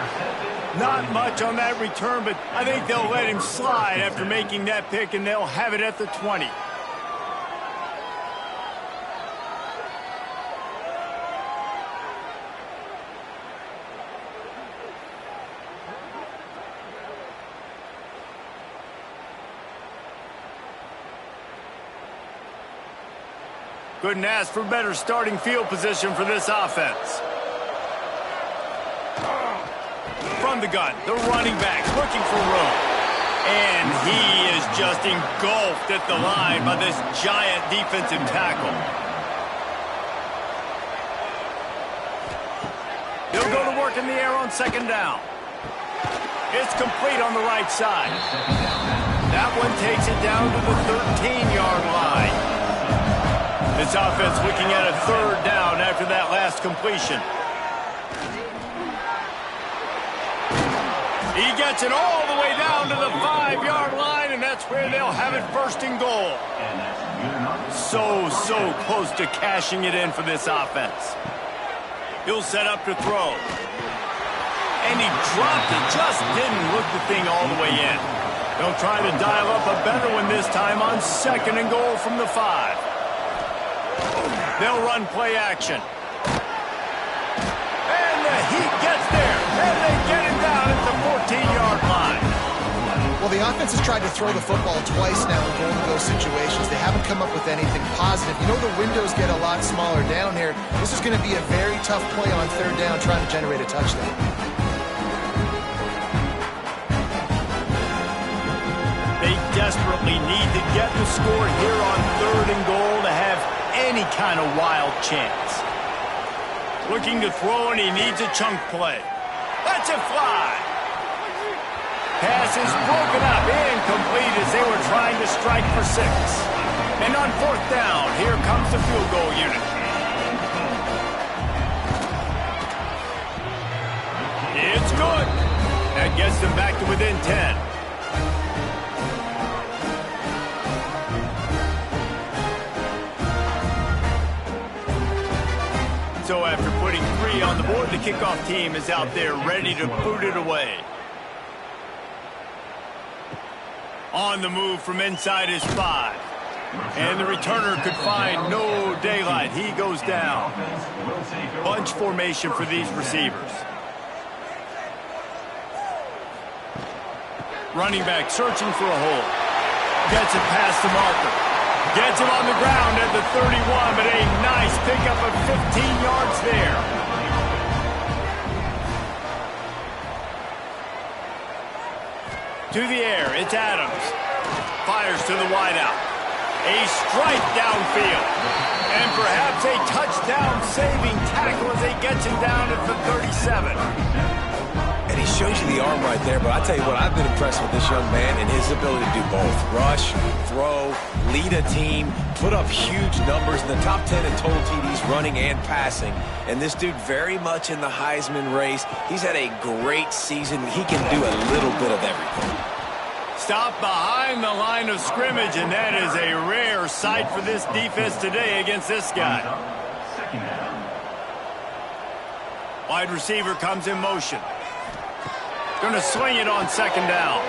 Not much on that return, but I think they'll let him slide after making that pick, and they'll have it at the 20. Couldn't ask for better starting field position for this offense. From the gun, the running back looking for room. And he is just engulfed at the line by this giant defensive tackle. He'll go to work in the air on 2nd down. It's complete on the right side. That one takes it down to the 13-yard line. This offense looking at a 3rd down after that last completion. He gets it all the way down to the 5-yard line, and that's where they'll have it 1st and goal. So close to cashing it in for this offense. He'll set up to throw. And he dropped it, just didn't look the thing all the way in. They'll try to dial up a better one this time on 2nd and goal from the 5. They'll run play action. And the Heat gets there. And they get him down at the 14-yard line. Well, the offense has tried to throw the football twice now in both of those situations. They haven't come up with anything positive. You know the windows get a lot smaller down here. This is going to be a very tough play on 3rd down trying to generate a touchdown. They desperately need to get the score here on 3rd and goal to have any kind of wild chance. Looking to throw, and he needs a chunk play. Lets it fly. Pass is broken up, incomplete as they were trying to strike for 6. And on 4th down, here comes the field goal unit. It's good. That gets them back to within 10. So after putting 3 on the board, the kickoff team is out there ready to boot it away. On the move from inside his 5. And the returner could find no daylight. He goes down. Bunch formation for these receivers. Running back searching for a hole. Gets it past the marker. Gets him on the ground at the 31, but a nice pickup of 15 yards there. To the air, it's Adams. Fires to the wideout. A strike downfield. And perhaps a touchdown-saving tackle as he gets him down at the 37. And he shows you the arm right there, but I tell you what, I've been impressed with this young man and his ability to do both. Rush, throw, lead a team, put up huge numbers in the top 10 in total TDs running and passing. And this dude very much in the Heisman race. He's had a great season. He can do a little bit of everything. Stop behind the line of scrimmage, and that is a rare sight for this defense today against this guy. Wide receiver comes in motion. Going to swing it on second down.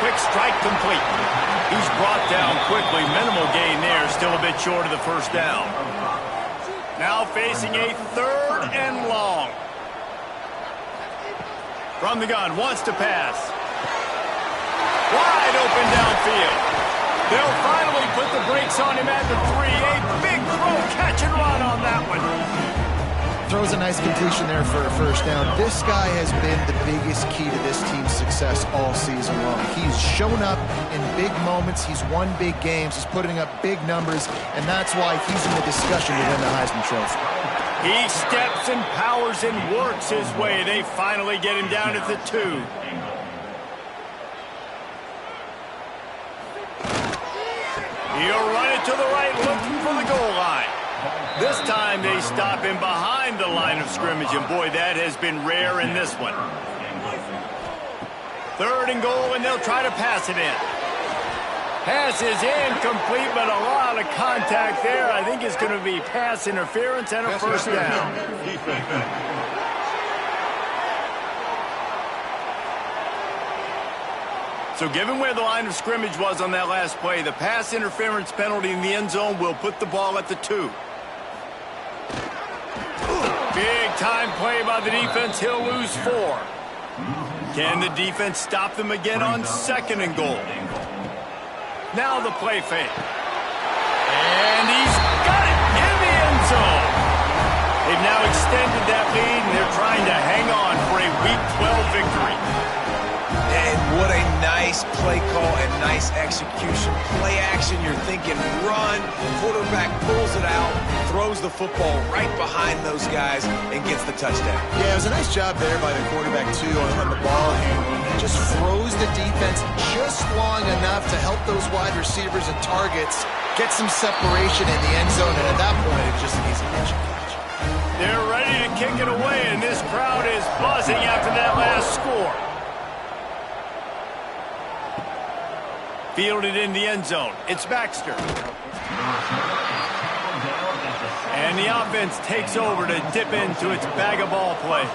Quick strike complete. He's brought down quickly. Minimal gain there. Still a bit short of the first down. Now facing a 3rd and long. From the gun. Wants to pass. Wide open downfield. They'll finally put the brakes on him at the 3. A big throw. Catch and run on that one. Throws a nice completion there for a first down. This guy has been the biggest key to this team's success all season long. He's shown up in big moments. He's won big games. He's putting up big numbers, and that's why he's in the discussion to win the Heisman Trophy. He steps and powers and works his way. They finally get him down at the 2. He'll run it to the right, looking for the goal line. This time they stop him behind the line of scrimmage, and boy, that has been rare in this one. 3rd and goal, and they'll try to pass it in. Pass is incomplete, but a lot of contact there. I think it's going to be pass interference and a first down. So given where the line of scrimmage was on that last play, the pass interference penalty in the end zone will put the ball at the 2. Big time play by the defense. He'll lose 4. Can the defense stop them again on 2nd and goal? Now the play fake. And he's got it in the end zone. They've now extended that lead, and they're trying to hang on for a Week 12 victory. And what a nice play call and nice execution. Play action, you're thinking run. Quarterback pulls it out, throws the football right behind those guys, and gets the touchdown. Yeah, it was a nice job there by the quarterback, too, on the ball handling. He just froze the defense just long enough to help those wide receivers and targets get some separation in the end zone, and at that point, it's just an easy catch. They're ready to kick it away, and this crowd is buzzing after that last score. Fielded in the end zone. It's Baxter. And the offense takes over to dip into its bag of ball plays.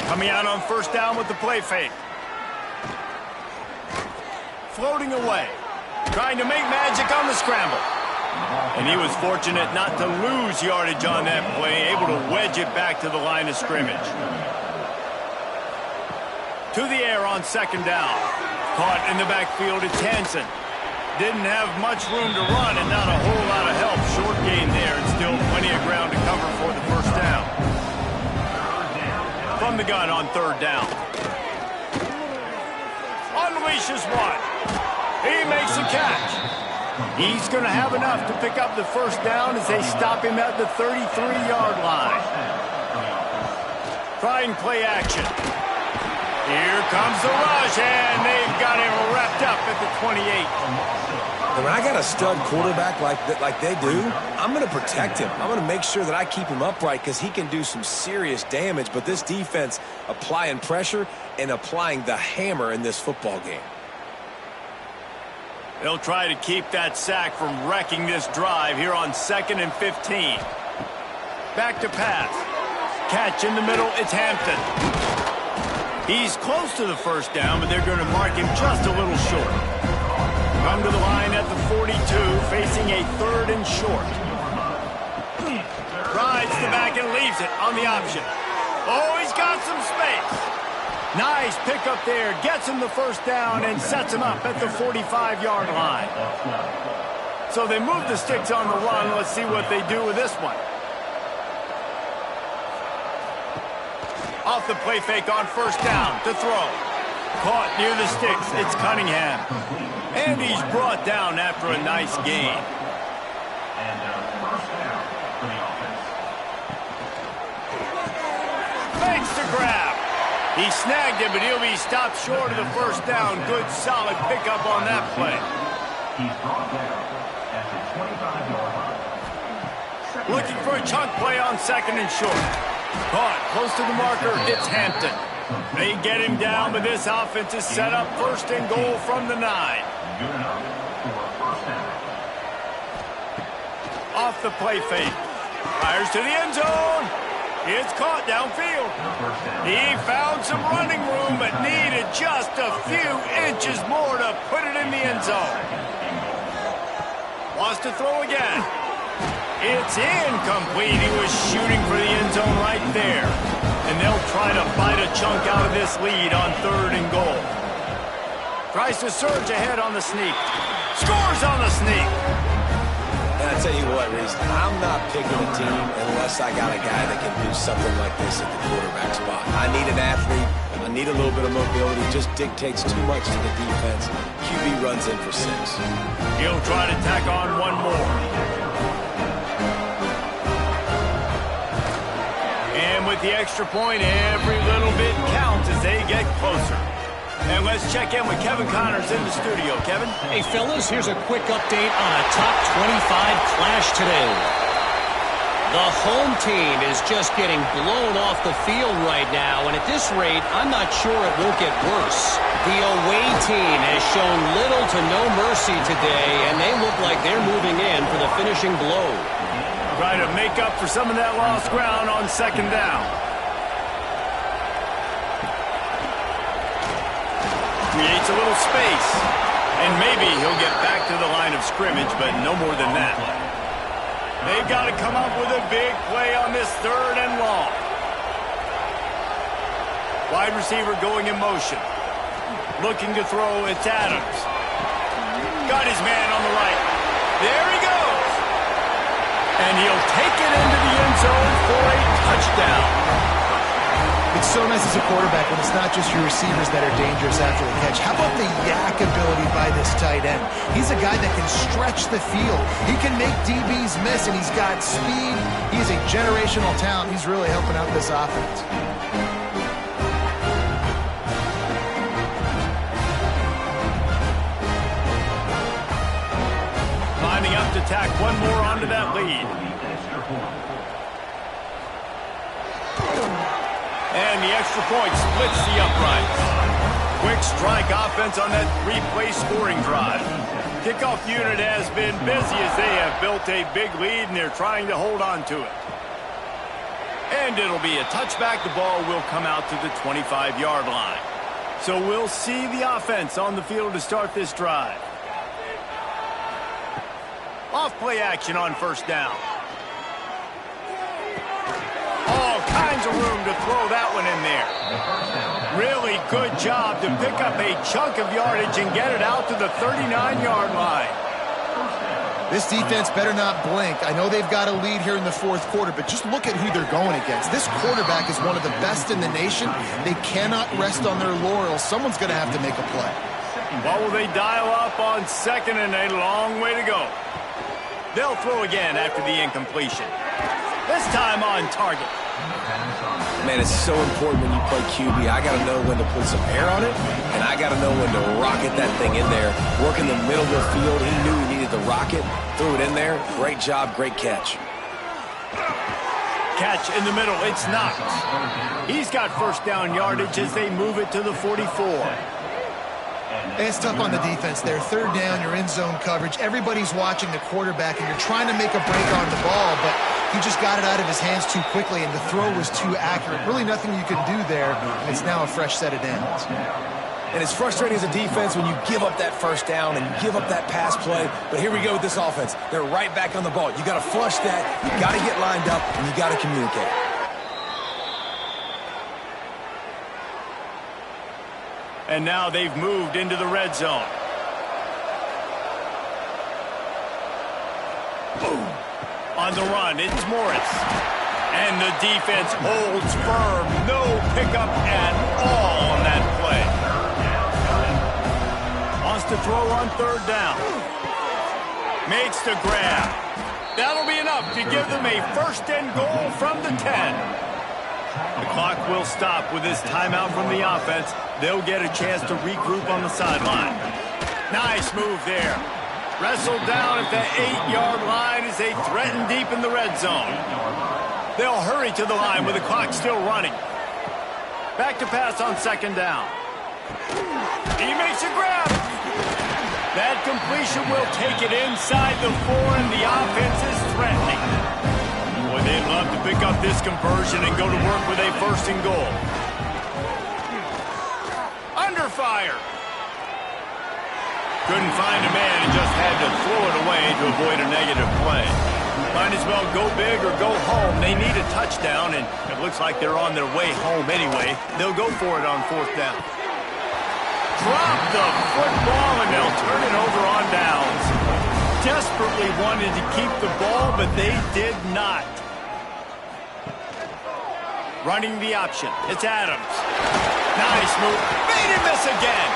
Coming out on first down with the play fake. Floating away. Trying to make magic on the scramble. And he was fortunate not to lose yardage on that play, able to wedge it back to the line of scrimmage. To the air on second down. Caught in the backfield, it's Hansen. Didn't have much room to run and not a whole lot of help. Short gain there and still plenty of ground to cover for the first down. From the gun on 3rd down. Unleashes one. He makes a catch. He's going to have enough to pick up the first down as they stop him at the 33-yard line. Try and play action. Here comes the rush, and they've got him wrapped up at the 28. And when I got a stud quarterback like they do, I'm going to protect him. I'm going to make sure that I keep him upright because he can do some serious damage. But this defense applying pressure and applying the hammer in this football game. They'll try to keep that sack from wrecking this drive here on 2nd and 15. Back to pass. Catch in the middle, it's Hampton. He's close to the first down, but they're going to mark him just a little short. Come to the line at the 42, facing a 3rd and short. Rides the back and leaves it on the option. Oh, he's got some space. Nice pickup there. Gets him the first down and sets him up at the 45-yard line. So they move the sticks on the run. Let's see what they do with this one. Off the play fake on first down to throw. Caught near the sticks. It's Cunningham. And he's brought down after a nice gain. And first down for the offense. Fakes the grab. He snagged it, but he'll be stopped short of the first down. Good, solid pickup on that play. He's brought down at the 25-yard line. Looking for a chunk play on second and short. Caught close to the marker. It's Hampton. They get him down, but this offense is set up first and goal from the 9. Good enough for a first down. Off the play fake. Fires to the end zone. It's caught downfield. He found some running room, but needed just a few inches more to put it in the end zone. Wants to throw again. It's incomplete. He was shooting for the end zone right there. And they'll try to bite a chunk out of this lead on third and goal. Tries to surge ahead on the sneak. Scores on the sneak. And I tell you what, Reese, I'm not picking a team unless I got a guy that can do something like this at the quarterback spot. I need an athlete. I need a little bit of mobility. Just dictates too much to the defense. QB runs in for 6. He'll try to tack on one more. And with the extra point, every little bit counts as they get closer. And let's check in with Kevin Connors in the studio. Kevin? Hey, fellas, here's a quick update on a top 25 clash today. The home team is just getting blown off the field right now, and at this rate, I'm not sure it won't get worse. The away team has shown little to no mercy today, and they look like they're moving in for the finishing blow. Try to make up for some of that lost ground on second down. Creates a little space, and maybe he'll get back to the line of scrimmage, but no more than that. They've got to come up with a big play on this third and long. Wide receiver going in motion. Looking to throw, it's Adams. Got his man on the right. There he goes. And he'll take it into the end zone for a touchdown. It's so nice as a quarterback when it's not just your receivers that are dangerous after the catch. How about the yak ability by this tight end? He's a guy that can stretch the field. He can make DBs miss, and he's got speed. He's a generational talent. He's really helping out this offense. Lining up to tack one more onto that lead. And the extra point splits the uprights. Quick strike offense on that 3-play scoring drive. Kickoff unit has been busy as they have built a big lead, and they're trying to hold on to it. And it'll be a touchback. The ball will come out to the 25-yard line. So we'll see the offense on the field to start this drive. Off-play action on first down. All kinds of room to throw that one in there. Really good job to pick up a chunk of yardage and get it out to the 39-yard line. This defense better not blink. I know they've got a lead here in the fourth quarter, but just look at who they're going against. This quarterback is one of the best in the nation. They cannot rest on their laurels. Someone's going to have to make a play. What will they dial up on second, and a long way to go? They'll throw again after the incompletion. This time on target. Man, it's so important when you play QB. I got to know when to put some air on it, and I got to know when to rocket that thing in there. Work in the middle of the field. He knew he needed the rocket. Threw it in there. Great job, great catch. Catch in the middle. It's Knox. He's got first down yardage as they move it to the 44. It's tough on the defense there. Third down, you're in zone coverage. Everybody's watching the quarterback, and you're trying to make a break on the ball, but he just got it out of his hands too quickly, and the throw was too accurate. Really nothing you can do there, and it's now a fresh set of downs. And it's frustrating as a defense when you give up that first down and give up that pass play. But here we go with this offense. They're right back on the ball. You got to flush that. You got to get lined up, and you got to communicate. And now they've moved into the red zone. Boom. On the run, it's Morris. And the defense holds firm. No pickup at all on that play. Wants to throw on third down. Makes the grab. That'll be enough to give them a first and goal from the 10. The clock will stop with this timeout from the offense. They'll get a chance to regroup on the sideline. Nice move there. Wrestled down at the 8-yard line as they threaten deep in the red zone. They'll hurry to the line with the clock still running. Back to pass on second down. He makes a grab. That completion will take it inside the 4, and the offense is threatening. Boy, they'd love to pick up this conversion and go to work with a first and goal. Under fire. Couldn't find a man and just had to throw it away to avoid a negative play. Might as well go big or go home. They need a touchdown, and it looks like they're on their way home anyway. They'll go for it on fourth down. Drop the football, and they'll turn it over on downs. Desperately wanted to keep the ball, but they did not. Running the option. It's Adams. Nice move. Made him miss again.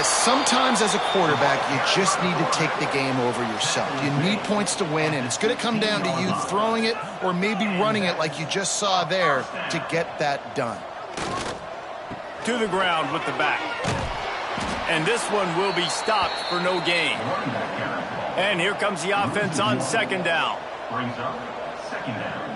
Sometimes as a quarterback, you just need to take the game over yourself. You need points to win, and it's going to come down to you throwing it or maybe running it like you just saw there to get that done. To the ground with the back. And this one will be stopped for no gain. And here comes the offense on second down. Brings up second down.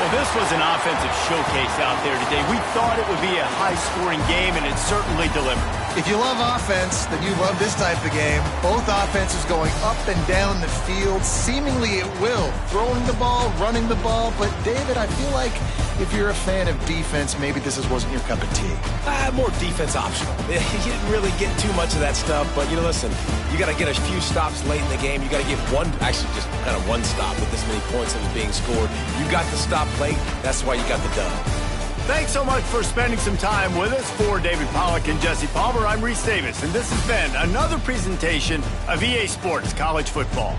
Well, this was an offensive showcase out there today. We thought it would be a high-scoring game, and it certainly delivered. If you love offense, then you love this type of game. Both offenses going up and down the field, seemingly at will. Throwing the ball, running the ball. But, David, I feel like if you're a fan of defense, maybe this wasn't your cup of tea. More defense optional. You didn't really get too much of that stuff, but, listen, you got to get a few stops late in the game. You got to get actually just kind of one stop with this many points that was being scored. You got the stop late. That's why you got the dub. Thanks so much for spending some time with us. For David Pollack and Jesse Palmer, I'm Reese Davis, and this has been another presentation of EA Sports College Football.